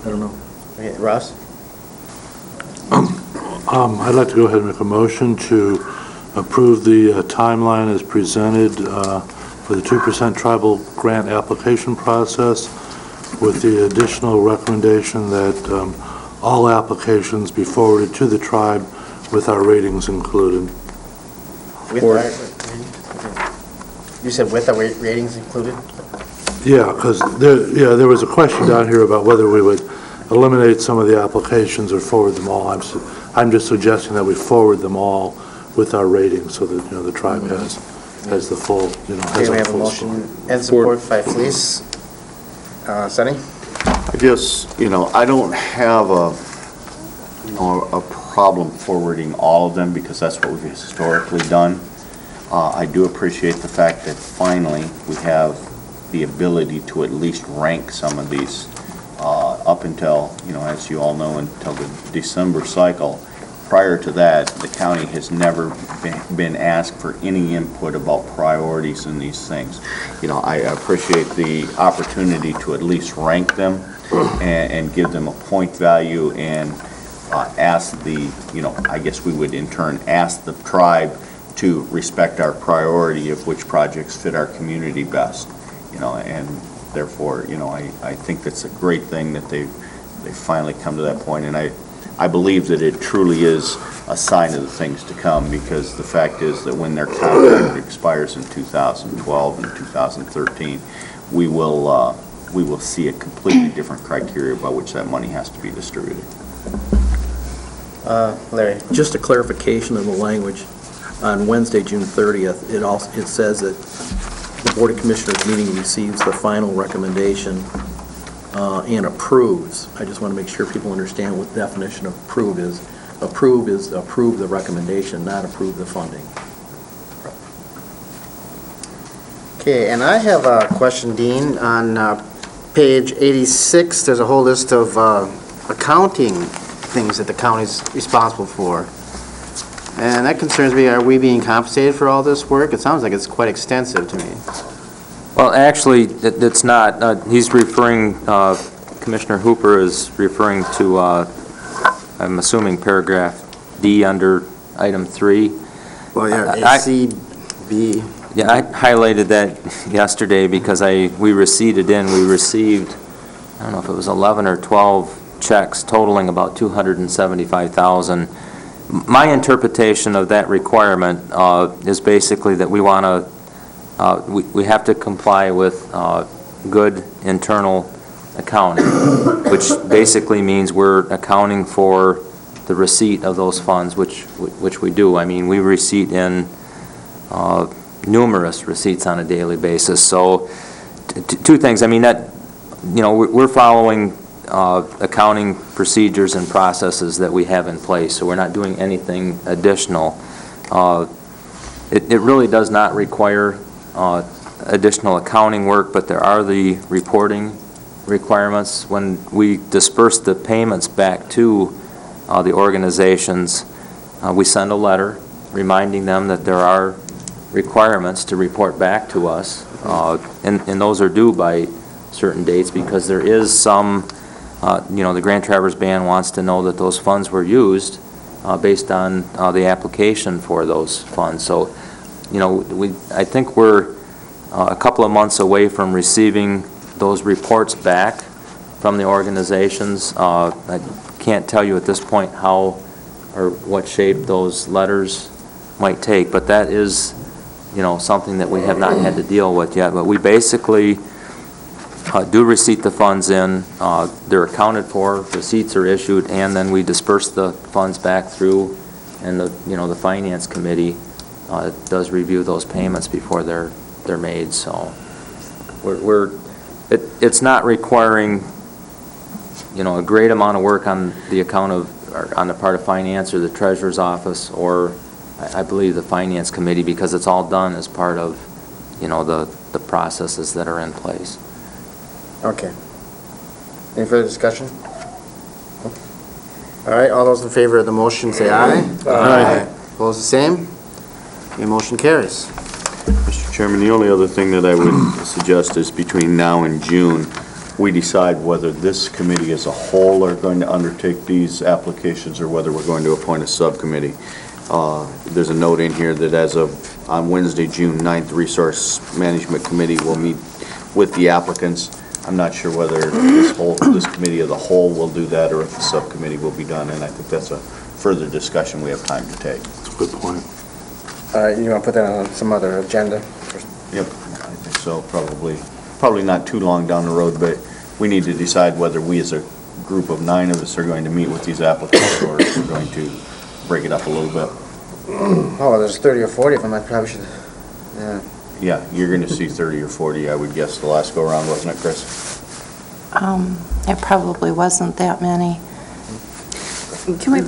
I don't know. Okay, Russ? I'd like to go ahead and make a motion to approve the timeline as presented for the 2% tribal grant application process, with the additional recommendation that all applications be forwarded to the tribe with our ratings included. With our, you said with the ratings included? Yeah, because there was a question down here about whether we would eliminate some of the applications or forward them all. I'm just suggesting that we forward them all with our ratings so that, the tribe has the full, Okay, we have a motion and support by Felice. Sonny? I guess, I don't have a problem forwarding all of them because that's what we've historically done. I do appreciate the fact that finally we have the ability to at least rank some of these up until, as you all know, until the December cycle. Prior to that, the county has never been asked for any input about priorities in these things. I appreciate the opportunity to at least rank them and give them a point value and ask the, I guess we would in turn ask the tribe to respect our priority of which projects fit our community best, and therefore, I think that's a great thing that they finally come to that point, and I believe that it truly is a sign of the things to come, because the fact is that when their contract expires in 2012 and 2013, we will see a completely different criteria by which that money has to be distributed. Larry? Just a clarification of the language. On Wednesday, June 30th, it says that the Board of Commissioners meeting receives the final recommendation and approves. I just want to make sure people understand what the definition of approve is. Approve is approve the recommendation, not approve the funding. Okay, and I have a question, Dean. On page 86, there's a whole list of accounting things that the county's responsible for. And that concerns me. Are we being compensated for all this work? It sounds like it's quite extensive to me. Well, actually, it's not. He's referring, Commissioner Hooper is referring to, I'm assuming, paragraph D under item 3. Well, yeah, ACB. Yeah, I highlighted that yesterday because we received, I don't know if it was 11 or 12 checks totaling about $275,000. My interpretation of that requirement is basically that we want to, we have to comply with good internal accounting, which basically means we're accounting for the receipt of those funds, which we do. I mean, we receipt in numerous receipts on a daily basis. So, two things. I mean, that, we're following accounting procedures and processes that we have in place, so we're not doing anything additional. It really does not require additional accounting work, but there are the reporting requirements. When we disperse the payments back to the organizations, we send a letter reminding them that there are requirements to report back to us, and those are due by certain dates, because there is some, the Grand Traverse Band wants to know that those funds were used based on the application for those funds. So, I think we're a couple of months away from receiving those reports back from the organizations. I can't tell you at this point how or what shape those letters might take, but that is, something that we have not had to deal with yet. But we basically do receipt the funds in, they're accounted for, receipts are issued, and then we disperse the funds back through, and the Finance Committee does review those payments before they're made, so it's not requiring, a great amount of work on the on the part of Finance or the Treasurer's Office, or I believe the Finance Committee, because it's all done as part of, the processes that are in place. Okay. Any further discussion? All right, all those in favor of the motion say aye. Aye. Opposed, the same? The motion carries. Mr. Chairman, the only other thing that I would suggest is between now and June, we decide whether this committee as a whole are going to undertake these applications or whether we're going to appoint a subcommittee. There's a note in here that on Wednesday, June 9th, the Resource Management Committee will meet with the applicants. I'm not sure whether this committee as a whole will do that or if the subcommittee will be done, and I think that's a further discussion we have time to take. That's a good point. You want to put that on some other agenda? Yep, I think so, probably not too long down the road, but we need to decide whether we as a group of 9 of us are going to meet with these applicants or if we're going to break it up a little bit. Oh, there's 30 or 40 of them, I probably should, yeah. Yeah, you're going to see 30 or 40, I would guess, the last go-around, wasn't it, Chris? It probably wasn't that many. Can we...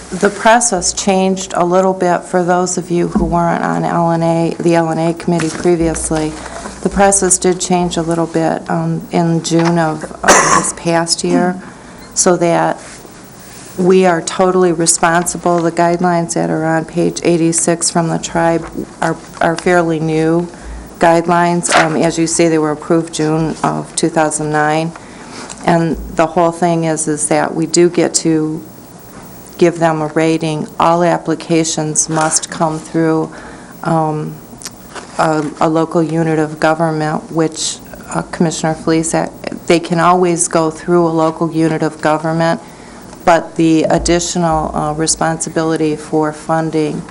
The process changed a little bit for those of you who weren't on the LNA committee previously. The process did change a little bit in June of this past year, so that we are totally responsible. The guidelines that are on page 86 from the tribe are fairly new guidelines. As you see, they were approved June of 2009. And the whole thing is that we do get to give them a rating. All applications must come through a local unit of government, which Commissioner Felice, they can always go through a local unit of government, but the additional responsibility for funding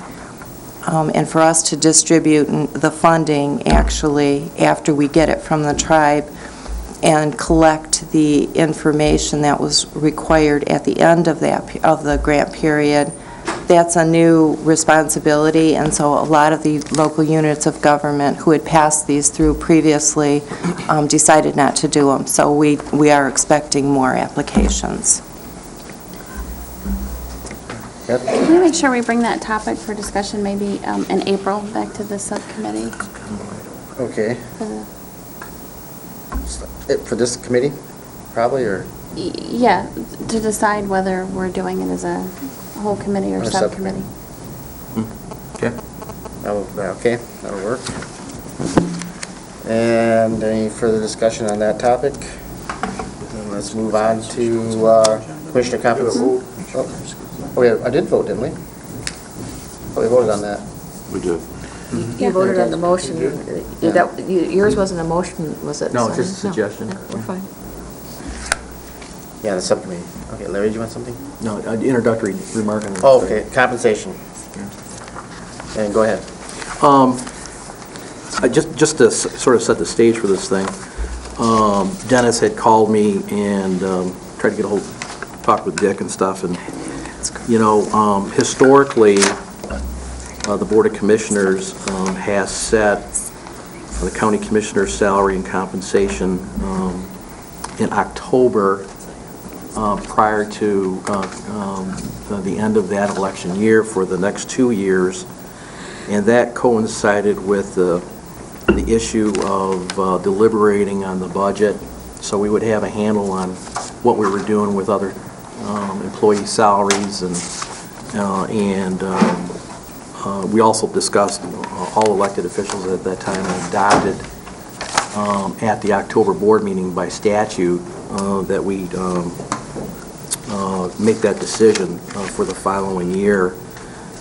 and for us to distribute the funding actually after we get it from the tribe and collect the information that was required at the end of the grant period, that's a new responsibility, and so a lot of the local units of government who had passed these through previously decided not to do them. So we are expecting more applications. Can we make sure we bring that topic for discussion maybe in April back to the subcommittee? Okay. For this committee, probably, or? Yeah, to decide whether we're doing it as a whole committee or subcommittee. Okay. Okay, that'll work. And any further discussion on that topic? And let's move on to Commissioner compensation. Oh, yeah, I did vote, didn't we? Oh, we voted on that. We did. You voted on the motion. Yours wasn't a motion, was it? No, it's just a suggestion. No, we're fine. Yeah, the subcommittee. Okay, Larry, do you want something? No, introductory remark on Oh, okay, compensation. And go ahead. Just to sort of set the stage for this thing, Dennis had called me and tried to get a hold, talk with Dick and stuff, and historically, the Board of Commissioners has set the county commissioner's salary and compensation in October prior to the end of that election year for the next 2 years, and that coincided with the issue of deliberating on the budget, so we would have a handle on what we were doing with other employee salaries, and we also discussed, all elected officials at that time adopted at the October board meeting by statute that we make that decision for the following year.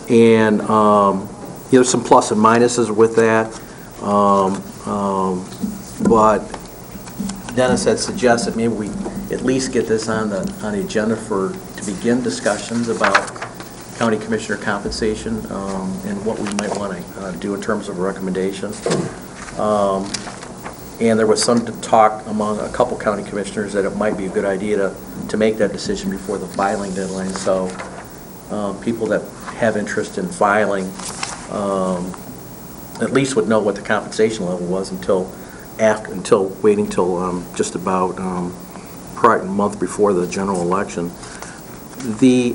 And there's some plus and minuses with that, but Dennis had suggested maybe we at least get this on the agenda to begin discussions about county commissioner compensation and what we might want to do in terms of a recommendation. And there was some talk among a couple county commissioners that it might be a good idea to make that decision before the filing deadline. So people that have interest in filing at least would know what the compensation level was waiting till just about probably a month before the general election. The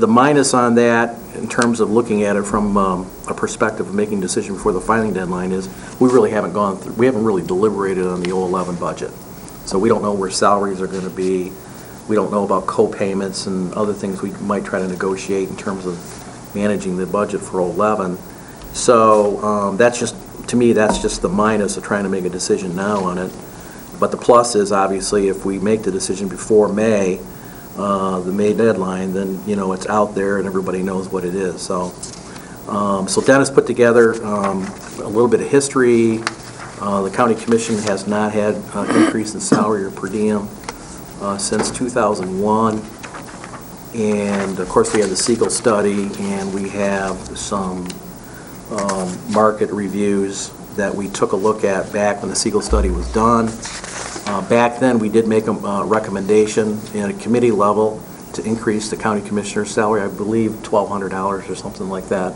minus on that, in terms of looking at it from a perspective of making a decision before the filing deadline, is we haven't really deliberated on the 2011 budget. So we don't know where salaries are going to be. We don't know about co-payments and other things we might try to negotiate in terms of managing the budget for 2011. So that's just, to me, that's just the minus of trying to make a decision now on it. But the plus is, obviously, if we make the decision before May, the May deadline, then, it's out there and everybody knows what it is. So Dennis put together a little bit of history. The county commission has not had an increase in salary or per diem since 2001. And, of course, we have the Siegel study, and we have some market reviews that we took a look at back when the Siegel study was done. Back then, we did make a recommendation at a committee level to increase the county commissioner's salary, I believe $1,200 or something like that.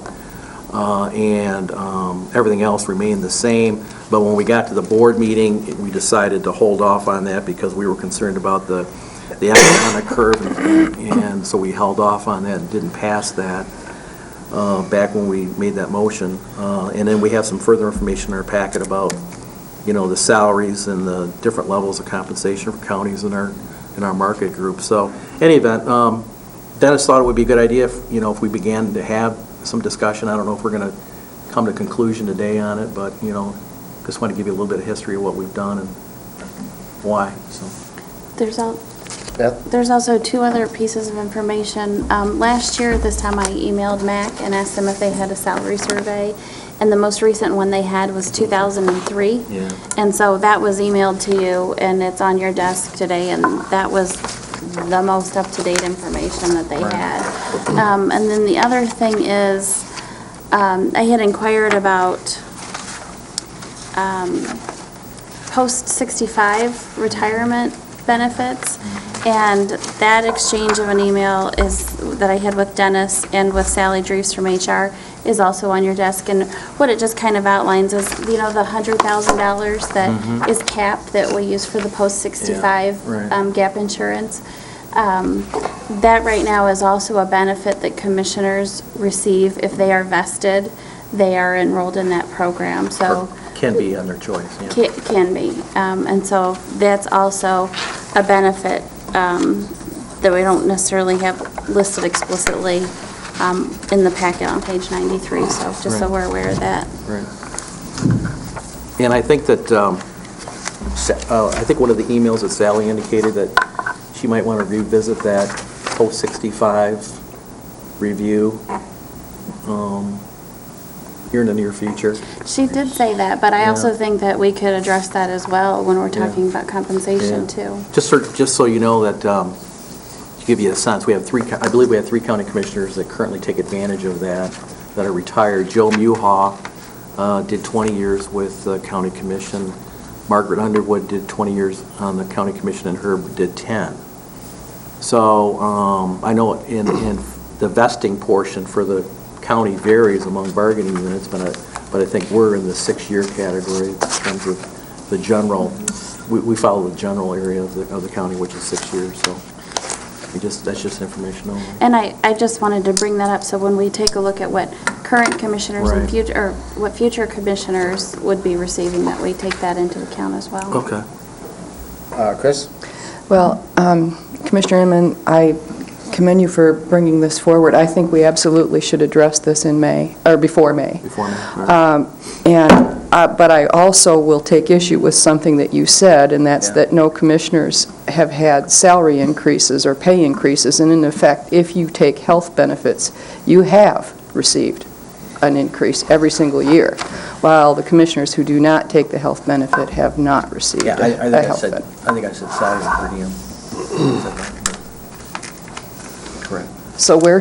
Everything else remained the same. But when we got to the board meeting, we decided to hold off on that because we were concerned about the economic curve, and so we held off on that and didn't pass that back when we made that motion. And then we have some further information in our packet about the salaries and the different levels of compensation for counties in our market group. So, in any event, Dennis thought it would be a good idea if we began to have some discussion. I don't know if we're going to come to a conclusion today on it, but just want to give you a little bit of history of what we've done and why. So. There's also two other pieces of information. Last year at this time, I emailed MAC and asked them if they had a salary survey. And the most recent one they had was 2003. Yeah. And so that was emailed to you, and it's on your desk today, and that was the most up-to-date information that they had. And then the other thing is, I had inquired about post-65 retirement benefits, and that exchange of an email that I had with Dennis and with Sally Dreves from HR is also on your desk. And what it just kind of outlines is, the $100,000 that is capped that we use for the post-65 gap insurance. That right now is also a benefit that commissioners receive if they are vested. They are enrolled in that program. So can be on their choice. Yeah. Can be. And so that's also a benefit that we don't necessarily have listed explicitly in the packet on page 93, so just so we're aware of that. Right. And I think that, I think one of the emails that Sally indicated that she might want to revisit that post-65 review here in the near future. She did say that, but I also think that we could address that as well when we're talking about compensation too. Just so you know that, to give you a sense, I believe we have 3 county commissioners that currently take advantage of that are retired. Joe Muha did 20 years with the county commission. Margaret Underwood did 20 years on the county commission, and Herb did 10. So I know in the vesting portion for the county varies among bargaining units, but I think we're in the 6-year category in terms of the general. We follow the general area of the county, which is 6 years. So that's just information only. And I just wanted to bring that up, so when we take a look at what current commissioners and what future commissioners would be receiving, that we take that into account as well. Okay. Chris? Well, Commissioner Inman, I commend you for bringing this forward. I think we absolutely should address this in May, or before May. Before May. Right. But I also will take issue with something that you said, and that's that no commissioners have had salary increases or pay increases. And in effect, if you take health benefits, you have received an increase every single year, while the commissioners who do not take the health benefit have not received a health benefit. I think I said salary per diem. Correct. So where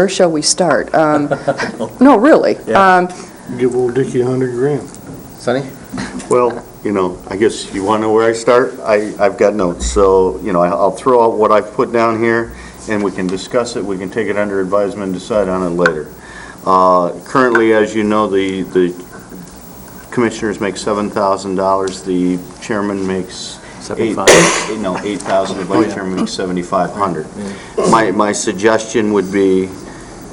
shall we start? No, really. Yeah. Give old Dickie $100,000. Sonny? Well, I guess you want to know where I start? I've got notes, so, I'll throw out what I've put down here, and we can discuss it, we can take it under advisement and decide on it later. Currently, as you know, the commissioners make $7,000, the chairman makes $8,000, the vice chairman makes $7,500. My suggestion would be,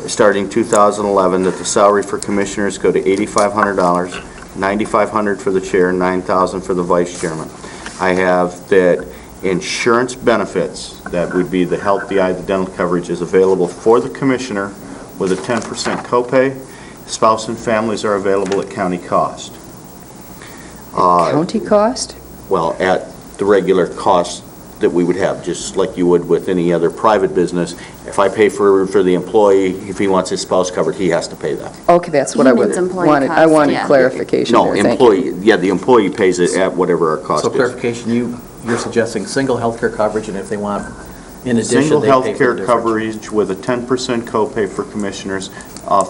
starting 2011, that the salary for commissioners go to $8,500, $9,500 for the chair, $9,000 for the vice chairman. I have that insurance benefits, that would be the health, the eye, the dental coverage, is available for the commissioner with a 10% copay. Spouse and families are available at county cost. County cost? Well, at the regular cost that we would have, just like you would with any other private business. If I pay for the employee, if he wants his spouse covered, he has to pay that. Okay, that's what He I means employee wanted. I cost, wanted yeah. clarification No, there. Thank you. employee, the employee pays it at whatever our cost So is. clarification, you're suggesting single healthcare coverage, and if they want, in addition, Single they pay health for the care difference. coverage with a 10% copay for commissioners,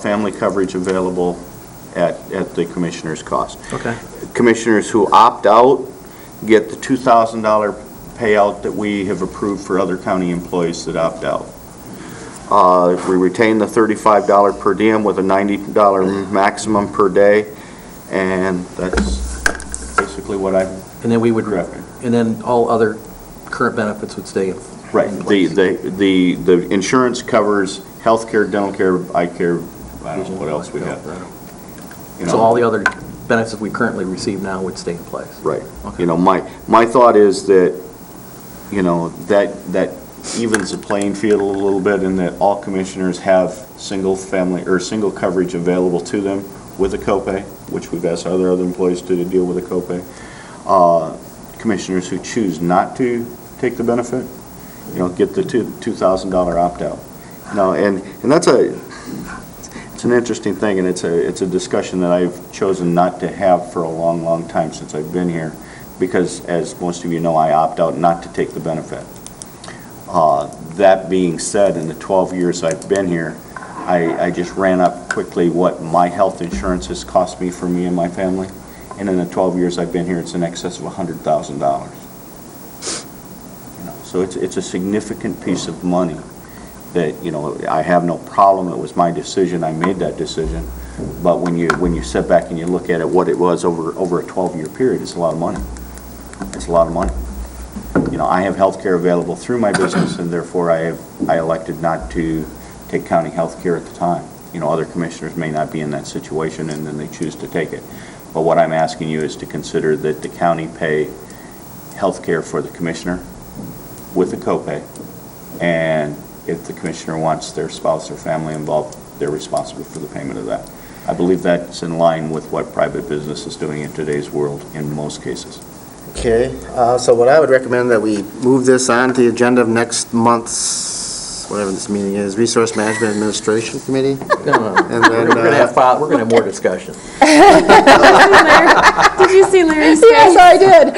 family coverage available at the commissioner's cost. Okay. Commissioners who opt out get the $2,000 payout that we have approved for other county employees that opt out. We retain the $35 per diem with a $90 maximum per day, and that's basically what I And then we would, drafted. and then all other current benefits would stay in Right. in place. The insurance covers health care, dental care, eye care, I don't know what else we have. So all the other benefits we currently receive now would stay in place? Right. Okay. My thought is that, that evens the playing field a little bit, in that all commissioners have single family or single coverage available to them with a copay, which we've asked other employees to deal with a copay. Commissioners who choose not to take the benefit, get the $2,000 opt-out. And that's it's an interesting thing, and it's a discussion that I've chosen not to have for a long, long time since I've been here, because, as most of you know, I opt out not to take the benefit. That being said, in the 12 years I've been here, I just ran up quickly what my health insurance has cost me for me and my family, and in the 12 years I've been here, it's in excess of $100,000. So it's a significant piece of money that, I have no problem. It was my decision. I made that decision. But when you sit back and you look at it, what it was over a 12-year period, it's a lot of money. It's a lot of money. I have health care available through my business, and therefore I elected not to take county health care at the time. Other commissioners may not be in that situation, and then they choose to take it. But what I'm asking you is to consider that the county pay health care for the commissioner with a copay, and if the commissioner wants their spouse or family involved, they're responsible for the payment of that. I believe that's in line with what private business is doing in today's world in most cases. Okay, so what I would recommend that we move this on to the agenda of next month's, whatever this meeting is, Resource Management Administration Committee. No. And then, We're going to have more discussion. Did you see Larry's face? Yes, I did.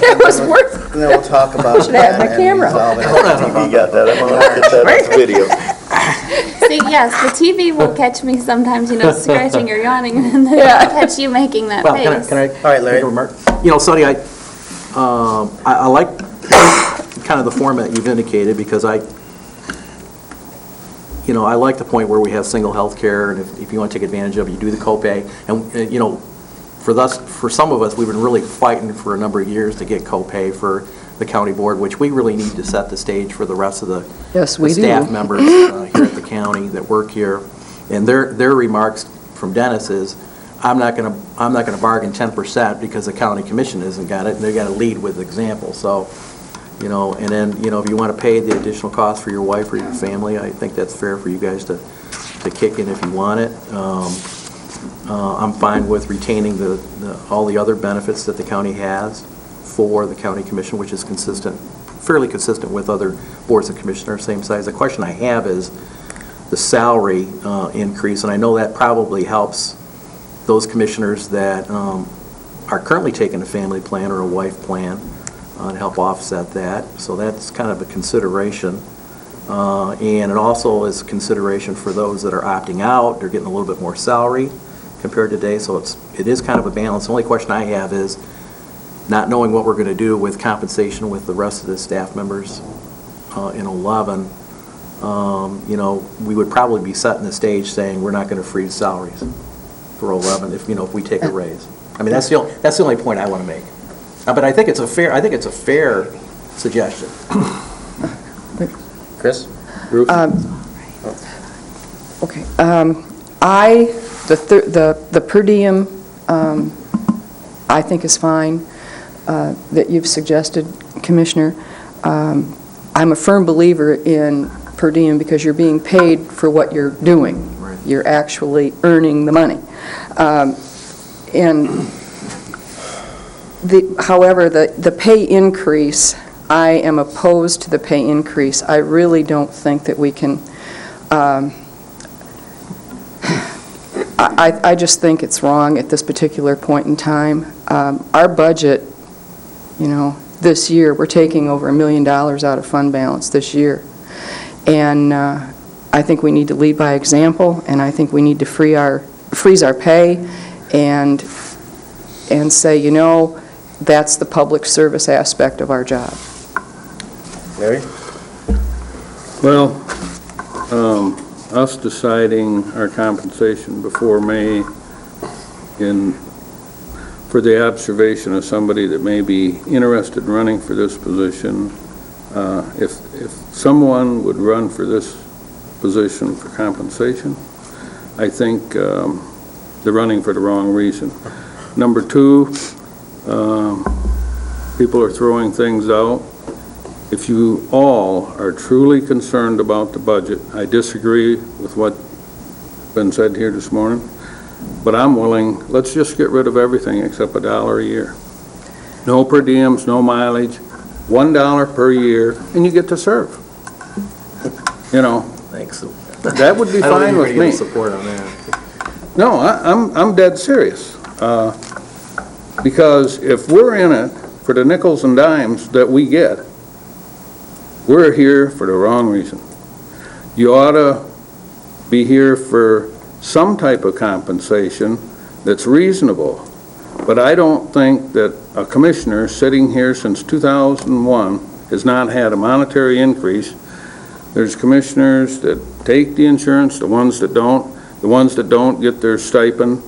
It was worth. And then we'll talk about Should have that my and camera. resolve it. TV got that. I'm going to get that on video. See, yes, the TV will catch me sometimes, scratching or yawning, and then it'll catch you making that Well, face. can I All right, Larry. make a remark? Sonny, I like kind of the format you've indicated, because I like the point where we have single health care, and if you want to take advantage of it, you do the copay. And, for some of us, we've been really fighting for a number of years to get copay for the county board, which we really need to set the stage for the rest of the Yes, we do. staff members here at the county that work here. And their remarks from Dennis is, I'm not going to bargain 10% because the county commission hasn't got it, and they've got to lead with example. So, and then, if you want to pay the additional cost for your wife or your family, I think that's fair for you guys to kick in if you want it. I'm fine with retaining all the other benefits that the county has for the county commission, which is fairly consistent with other boards of commissioners, same size. The question I have is the salary increase, and I know that probably helps those commissioners that are currently taking a family plan or a wife plan to help offset that. So that's kind of a consideration. And it also is a consideration for those that are opting out. They're getting a little bit more salary, compared to today, so it is kind of a balance. The only question I have is not knowing what we're going to do with compensation with the rest of the staff members in 11. You know, we would probably be setting the stage saying we're not going to freeze salaries for 11 if we take a raise. I mean, that's the only point I want to make. But I think it's a fair suggestion. Chris? Okay. The per diem, I think is fine, that you've suggested, Commissioner. I'm a firm believer in per diem because you're being paid for what you're doing. Right. You're actually earning the money. However, the pay increase, I am opposed to the pay increase. I really don't think that we can, I just think it's wrong at this particular point in time. Our budget, this year, we're taking over $1 million out of fund balance this year. And I think we need to lead by example, and I think we need to freeze our pay and say, that's the public service aspect of our job. Larry? Well, us deciding our compensation before May for the observation of somebody that may be interested in running for this position, if someone would run for this position for compensation, I think they're running for the wrong reason. Number two, people are throwing things out. If you all are truly concerned about the budget, I disagree with what's been said here this morning, but I'm willing, let's just get rid of everything except $1 a year. No per diems, no mileage, $1 per year, and you get to serve. Thanks. That would be fine with me. Support on that. No, I'm dead serious. Because if we're in it for the nickels and dimes that we get, we're here for the wrong reason. You ought to be here for some type of compensation that's reasonable. But I don't think that a commissioner sitting here since 2001 has not had a monetary increase. There's commissioners that take the insurance, the ones that don't. The ones that don't get their stipend.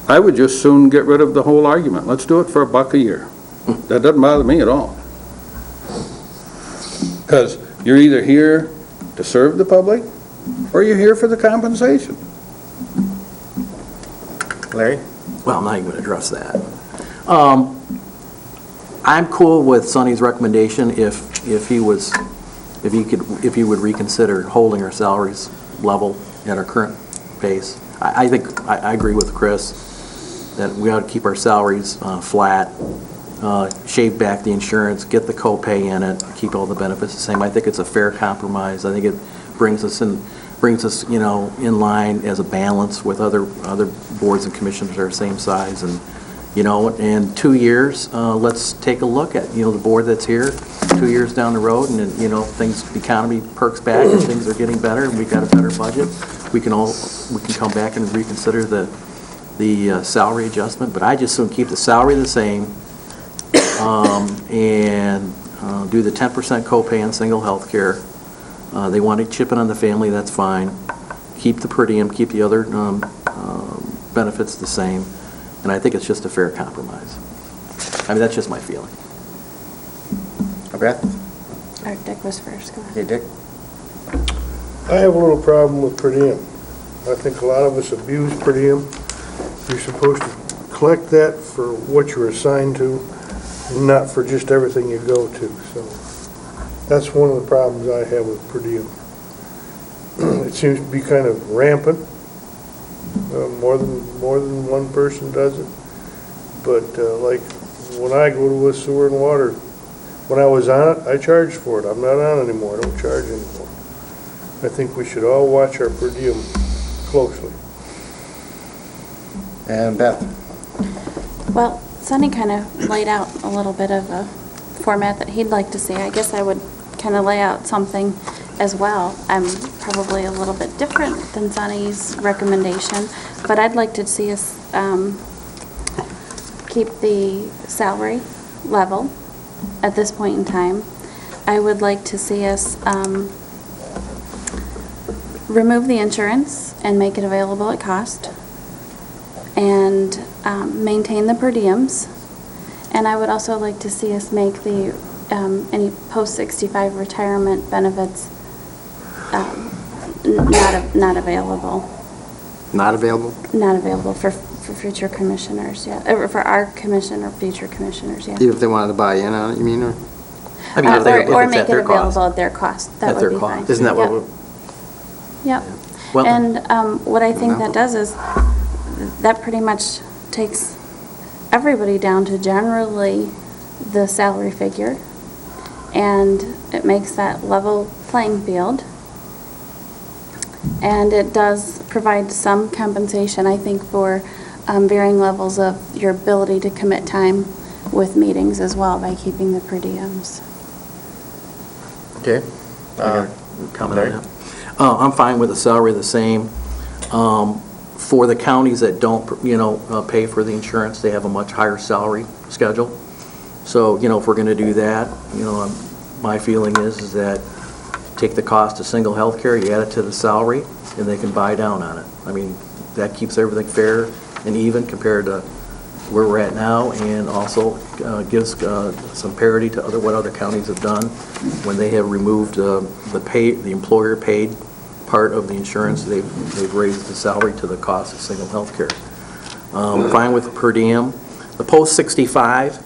I would just soon get rid of the whole argument. Let's do it for $1 a year. That doesn't bother me at all. Because you're either here to serve the public or you're here for the compensation. Larry? Well, I'm not even going to address that. I'm cool with Sonny's recommendation if he would reconsider holding our salaries level at our current base. I think I agree with Chris that we ought to keep our salaries flat, shave back the insurance, get the co-pay in it, keep all the benefits the same. I think it's a fair compromise. I think it brings us in line as a balance with other boards and commissions that are the same size. And in 2 years, let's take a look at the board that's here 2 years down the road, and the economy perks back and things are getting better, and we've got a better budget. We can come back and reconsider the salary adjustment. But I just soon keep the salary the same, and do the 10% copay on single health care. They want to chip in on the family, that's fine. Keep the per diem, keep the other benefits the same. And I think it's just a fair compromise. I mean, that's just my feeling. Beth? Our Dick was first. Go ahead. Hey, Dick? I have a little problem with per diem. I think a lot of us abuse per diem. You're supposed to collect that for what you're assigned to, and not for just everything you go to. So that's one of the problems I have with per diem. It seems to be kind of rampant. More than one person does it. But like when I go to a sewer and water, when I was on it, I charged for it. I'm not on anymore. I don't charge anymore. I think we should all watch our per diem closely. And Beth? Well, Sonny kind of laid out a little bit of a format that he'd like to see. I guess I would kind of lay out something as well. probably a little bit different than Sunny's recommendation, but I'd like to see us keep the salary level at this point in time. I would like to see us remove the insurance and make it available at cost, and maintain the per diems. And I would also like to see us make the any post-65 retirement benefits not available. Not available? Not available for future commissioners, yeah, or for our commission or future commissioners, yeah. Even if they wanted to buy in on it, you mean, or? I mean, if they- if Or it's make at it their cost. available at their cost, that At would their be cost. fine. Isn't that what Yep. we're? Yep. Well- And what I think that does is, that pretty much takes everybody down to generally the salary figure, and it makes that level playing field. And it does provide some compensation, I think, for varying levels of your ability to commit time with meetings as well by keeping the per diems. Okay. Comment on that? I'm fine with the salary the same. For the counties that don't, pay for the insurance, they have a much higher salary schedule. So, if we're going to do that, my feeling is that take the cost of single health care, you add it to the salary, and they can buy down on it. I mean, that keeps everything fair and even compared to where we're at now, and also gives some parity to what other counties have done when they have removed the employer-paid part of the insurance. They've raised the salary to the cost of single health care. Fine with the per diem. The post-65,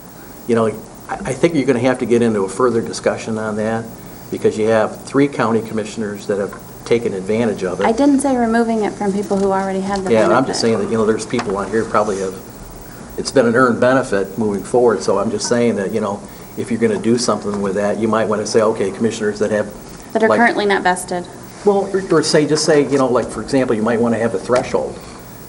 I think you're going to have to get into a further discussion on that, because you have 3 county commissioners that have taken advantage of it. I didn't say removing it from people who already had the benefit. Yeah, I'm just saying that, there's people on here who probably have, it's been an earned benefit moving forward, so I'm just saying that, if you're going to do something with that, you might want to say, okay, commissioners that have... That are like- currently not vested. Well, or say, like, for example, you might want to have a threshold.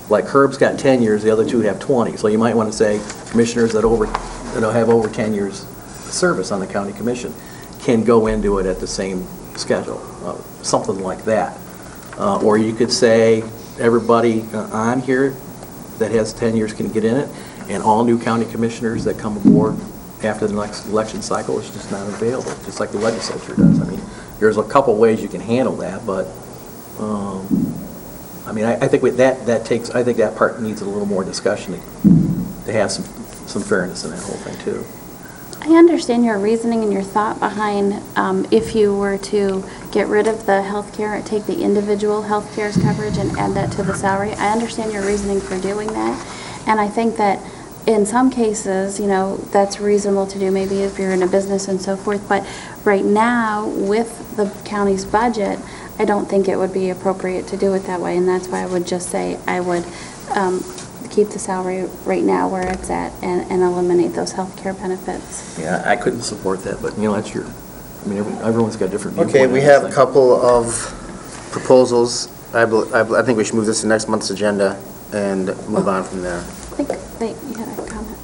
Like Herb's got 10 years, the other 2 have 20, so you might want to say commissioners that have over 10 years service on the county commission can go into it at the same schedule, something like that. Or you could say everybody on here that has 10 years can get in it, and all new county commissioners that come aboard after the next election cycle is just not available, just like the legislature does. I mean, there's a couple ways you can handle that, but, I think I think that part needs a little more discussion to have some fairness in that whole thing, too. I understand your reasoning and your thought behind if you were to get rid of the health care, take the individual health care's coverage and add that to the salary. I understand your reasoning for doing that. And I think that in some cases, that's reasonable to do, maybe if you're in a business and so forth. But right now, with the county's budget, I don't think it would be appropriate to do it that way. And that's why I would just say I would keep the salary right now where it's at and eliminate those health care benefits. Yeah, I couldn't support that, but, that's everyone's got a different viewpoint. Okay, we on have this a thing. couple of proposals. I think we should move this to next month's agenda and move on from there. I think, you had a comment.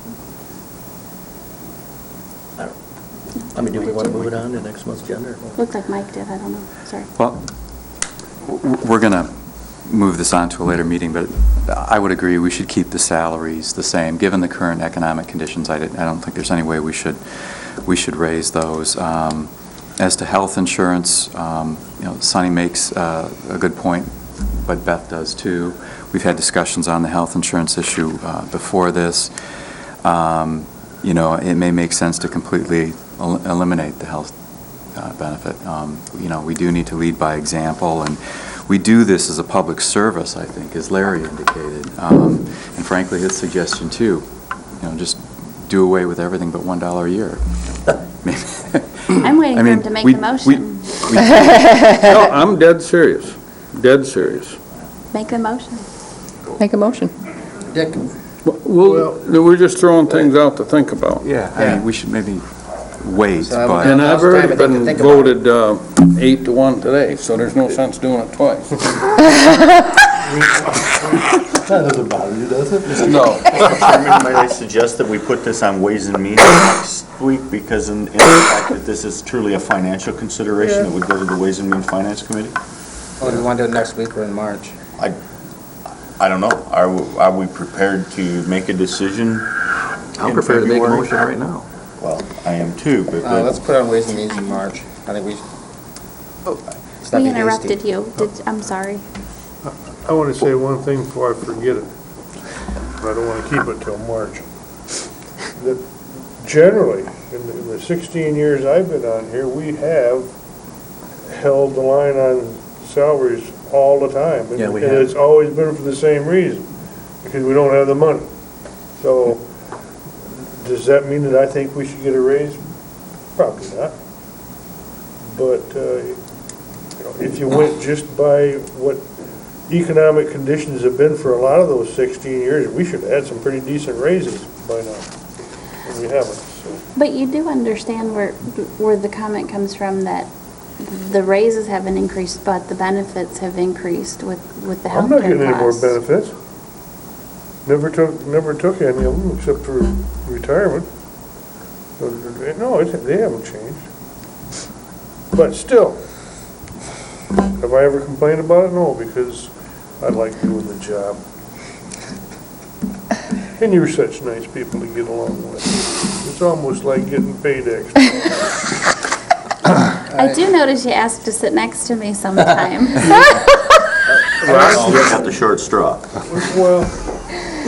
Do we want to move it on to next month's agenda? or- Looked like Mike did, I don't know, sorry. Well, we're going to move this on to a later meeting, but I would agree we should keep the salaries the same. Given the current economic conditions, I don't think there's any way we should raise those. As to health insurance, Sonny makes a good point, but Beth does too. We've had discussions on the health insurance issue before this. It may make sense to completely eliminate the health benefit. We do need to lead by example, and we do this as a public service, I think, as Larry indicated. And frankly, his suggestion too, just do away with everything but $1 a year. I'm waiting for him to make the motion. No, I'm dead serious, Make the motion. Make a motion. Dick? We're just throwing things out to think about. Yeah, we should maybe wait, but... And I've already been voted 8-1 today, so there's no sense doing it twice. That doesn't bother you, does it? No. Mr. Chairman, might I suggest that we put this on Ways and Means next week, because in the fact that this is truly a financial consideration, it would go to the Ways and Means Finance Committee? Or do you want to do it next week or in March? I don't know. Are we prepared to make a decision? I'm prepared to make a motion right now. Well, I am too, but. Let's put it on Ways and Means in March. I think we should. Let's not We be hasty. interrupted you. I'm sorry. I want to say one thing before I forget it. I don't want to keep it till March. That generally, in the 16 years I've been on here, we have held the line on salaries all the time. Yeah, we And have. it's always been for the same reason, because we don't have the money. So, does that mean that I think we should get a raise? Probably not. But, if you went just by what economic conditions have been for a lot of those 16 years, we should have had some pretty decent raises by now. And we haven't, so. But you do understand where the comment comes from that the raises haven't increased, but the benefits have increased with the I'm not healthcare getting any more costs. benefits. Never took any of them except for retirement. No, they haven't changed. But still, have I ever complained about it? No, because I like doing the job. And you're such nice people to get along with. It's almost like getting paid extra. I do notice you asked to sit next to me sometime. Ross, you got the short straw. Well,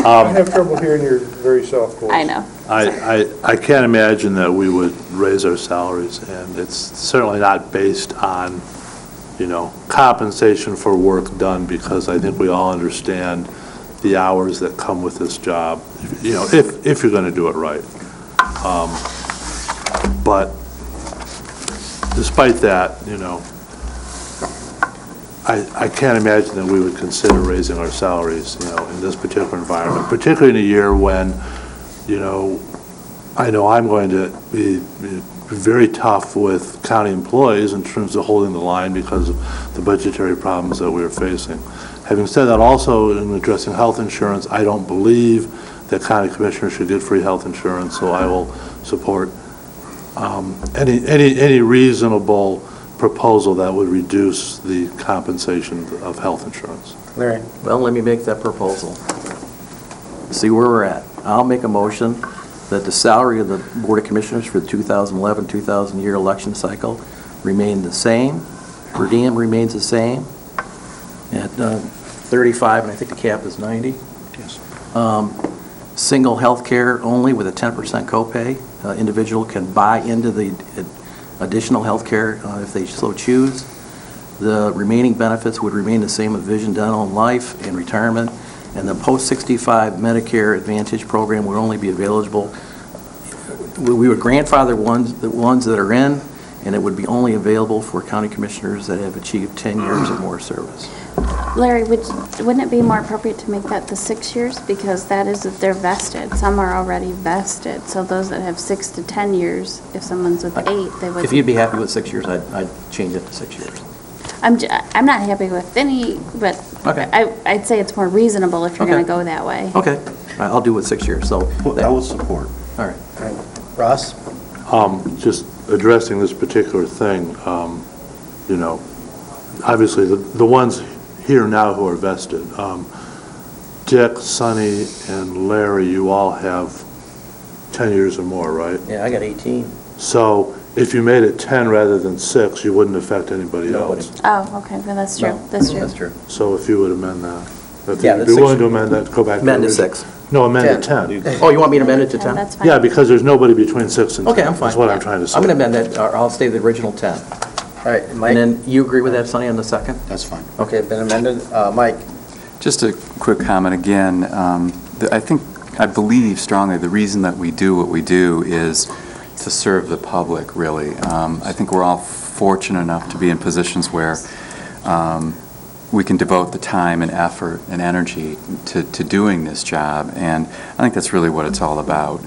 I have trouble hearing your very soft voice. I know. I can't imagine that we would raise our salaries, and it's certainly not based on, compensation for work done, because I think we all understand the hours that come with this job, if you're going to do it right. But despite that, I can't imagine that we would consider raising our salaries, in this particular environment, particularly in a year when, I know I'm going to be very tough with county employees in terms of holding the line because of the budgetary problems that we're facing. Having said that, also in addressing health insurance, I don't believe that county commissioners should get free health insurance, so I will support any reasonable proposal that would reduce the compensation of health insurance. Larry? Well, let me make that proposal. See where we're at. I'll make a motion that the salary of the Board of Commissioners for the 2011-2000 year election cycle remain the same. Per diem remains the same at 35, and I think the cap is 90. Yes. Single health care only with a 10% copay. Individual can buy into the additional health care if they so choose. The remaining benefits would remain the same with vision, dental, and life, and retirement. And the post-65 Medicare Advantage program would only be available, we would grandfather the ones that are in, and it would be only available for county commissioners that have achieved 10 years or more service. Larry, wouldn't it be more appropriate to make that the 6 years? Because that is if they're vested. Some are already vested. So those that have 6 to 10 years, if someone's with 8, they would. If you'd be happy with 6 years, I'd change it to 6 years. I'm not happy with any, but Okay. I'd say it's more reasonable if you're Okay. going to go that way. Okay, I'll do it 6 years, so. I will support. All right. Ross? Just addressing this particular thing, obviously, the ones here now who are vested, Dick, Sonny, and Larry, you all have 10 years or more, right? Yeah, I got 18. So if you made it 10 rather than 6, you wouldn't affect anybody else. Oh, okay, well, that's true. No, That's true. That's true. So if you would amend that. If Yeah, you'd that's be willing 6. to amend that, go back to. Amend to original. 6. No, amend to 10. Oh, you want me to amend it to 10? That's fine. Yeah, because there's nobody between 6 and 10. Okay, I'm fine. That's what I'm trying to say. I'm going to amend that, or I'll stay the original 10. All right, Mike? And then you agree with that, Sonny, on the second? That's fine. Okay, been amended. Mike? Just a quick comment again. I believe strongly the reason that we do what we do is to serve the public, really. I think we're all fortunate enough to be in positions where we can devote the time and effort and energy to doing this job, and I think that's really what it's all about,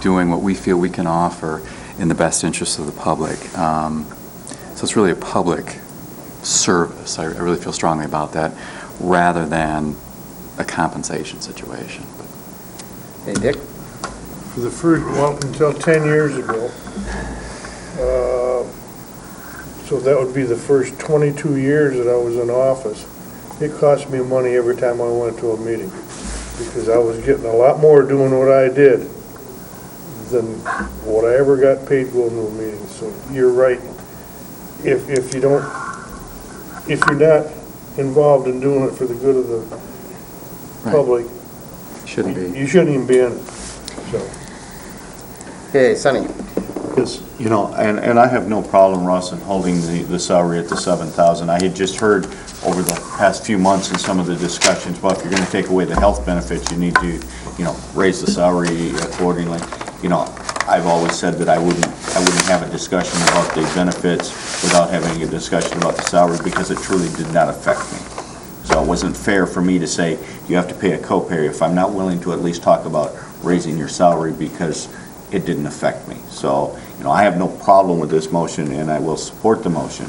doing what we feel we can offer in the best interest of the public. So it's really a public service. I really feel strongly about that, rather than a compensation situation. Hey, Dick? For the first, well, until 10 years ago, So that would be the first 22 years that I was in office. It cost me money every time I went to a meeting, because I was getting a lot more doing what I did than what I ever got paid going to a meeting. So you're right. If you're not involved in doing it for the good of the public, Shouldn't be. you shouldn't even be in it, so. Okay, Sonny. Because, and I have no problem, Russ, in holding the salary at the 7,000. I had just heard over the past few months in some of the discussions about if you're going to take away the health benefits, you need to, raise the salary accordingly. I've always said that I wouldn't have a discussion about the benefits without having a discussion about the salary, because it truly did not affect me. So it wasn't fair for me to say, you have to pay a copay if I'm not willing to at least talk about raising your salary, because it didn't affect me. So, I have no problem with this motion, and I will support the motion.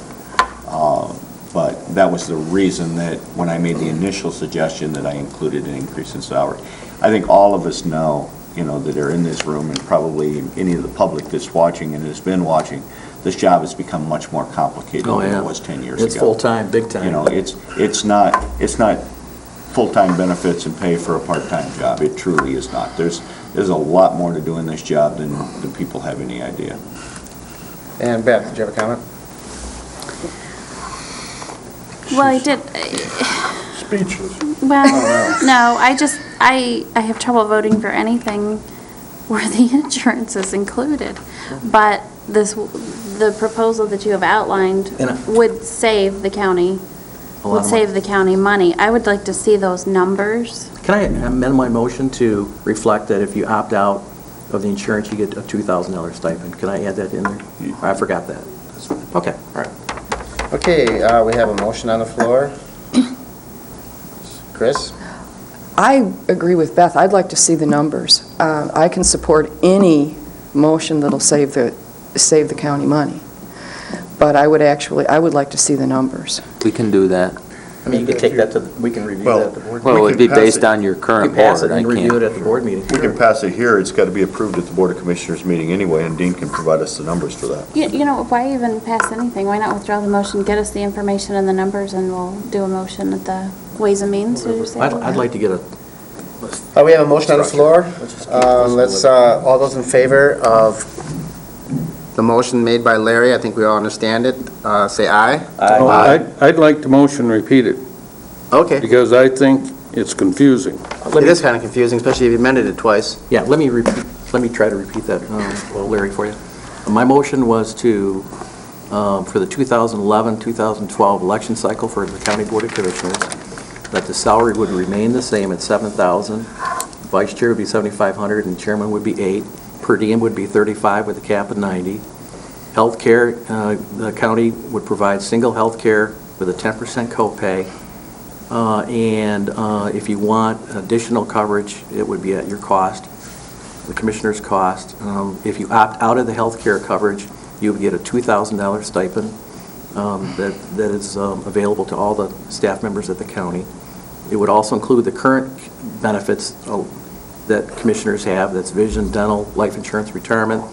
But that was the reason that when I made the initial suggestion that I included an increase in salary. I think all of us know, that are in this room, and probably any of the public that's watching and has been watching, this job has become much more complicated than it was 10 years ago. It's full-time, big time. It's not full-time benefits and pay for a part-time job. It truly is not. There's a lot more to doing this job than people have any idea. And Beth, did you have a comment? Well, I did. Speechless. Well, no, I have trouble voting for anything where the insurance is included. But the proposal that you have outlined would save the county, money. I would like to see those numbers. Can I amend my motion to reflect that if you opt out of the insurance, you get a $2,000 stipend? Can I add that in there? I forgot that. Okay, all right. Okay, we have a motion on the floor. Chris? I agree with Beth. I'd like to see the numbers. I can support any motion that'll save the county money. But I would like to see the numbers. We can do that. I mean, you can take that we can review that at the board meeting. Well, it would be based on your current board. Pass it and review it at the board meeting. We can pass it here. It's got to be approved at the Board of Commissioners meeting anyway, and Dean can provide us the numbers for that. Why even pass anything? Why not withdraw the motion, get us the information and the numbers, and we'll do a motion at the Ways and Means? I'd like to get a... We have a motion on the floor. All those in favor of the motion made by Larry, I think we all understand it, say aye. Aye. I'd like the motion repeated. Okay. Because I think it's confusing. It is kind of confusing, especially if you amended it twice. Yeah, let me try to repeat that, Larry, for you. My motion was to, for the 2011-2012 election cycle for the County Board of Commissioners, that the salary would remain the same at $7,000, vice chair would be $7,500, and chairman would be $8,000. Per diem would be $35,000 with a cap of $90,000. Healthcare, the county would provide single health care with a 10% copay. And if you want additional coverage, it would be at your cost, the commissioner's cost. If you opt out of the health care coverage, you would get a $2,000 stipend that is available to all the staff members at the county. It would also include the current benefits that commissioners have, that's vision, dental, life insurance, retirement.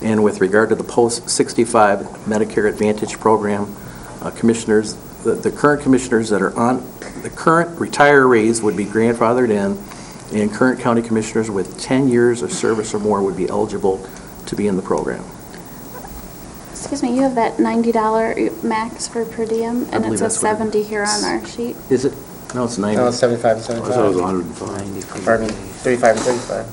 And with regard to the post-65 Medicare Advantage program, commissioners, the current commissioners that are on, the current retirees would be grandfathered in, and current county commissioners with 10 years of service or more would be eligible to be in the program. Excuse me, you have that $90 max for per diem, and it says 70 here on our sheet. Is it? No, it's 90. No, it's 75 and 75. I thought it was 105. Or, 35 and 35.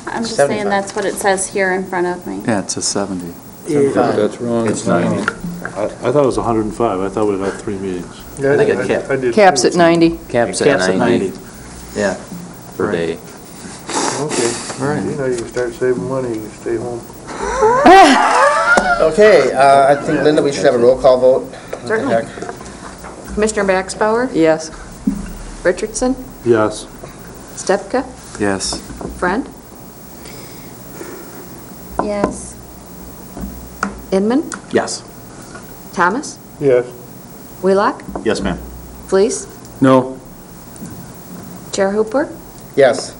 I'm just 75. saying that's what it says here in front of me. Yeah, it's a 70. That's wrong. It's 90. I thought it was 105. I thought we'd had 3 meetings. Yeah, I think it capped. I did Caps too. at 90. Caps at 90 Yeah. per day. Okay. All right. You can start saving money, you can stay home. Okay, I think, Linda, we should have a roll call vote. Certainly. Commissioner Baxbauer? Yes. Richardson? Yes. Stepka? Yes. Friend? Yes. Inman? Yes. Thomas? Yes. Wheelock? Yes, ma'am. Fleece? No. Chair Hooper? Yes.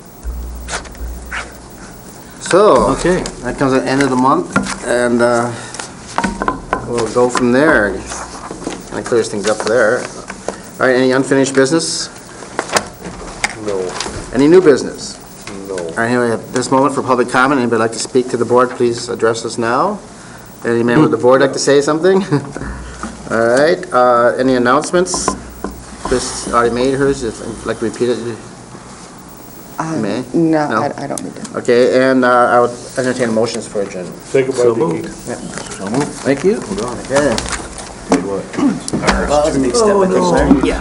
So, Okay. that comes at the end of the month, and we'll go from there. That clears things up there. All right, any unfinished business? No, Any new business? no. All right, anyway, at this moment for public comment, anybody like to speak to the board, please address us now. Any member of the board like to say something? All right, any announcements? Chris already made hers, if you'd like to repeat it, you may. No, No? I don't need to. Okay, and I would entertain motions for adjournment. Think about it. Thank you. Okay. Well, that's a big step, I think, sir. Yeah.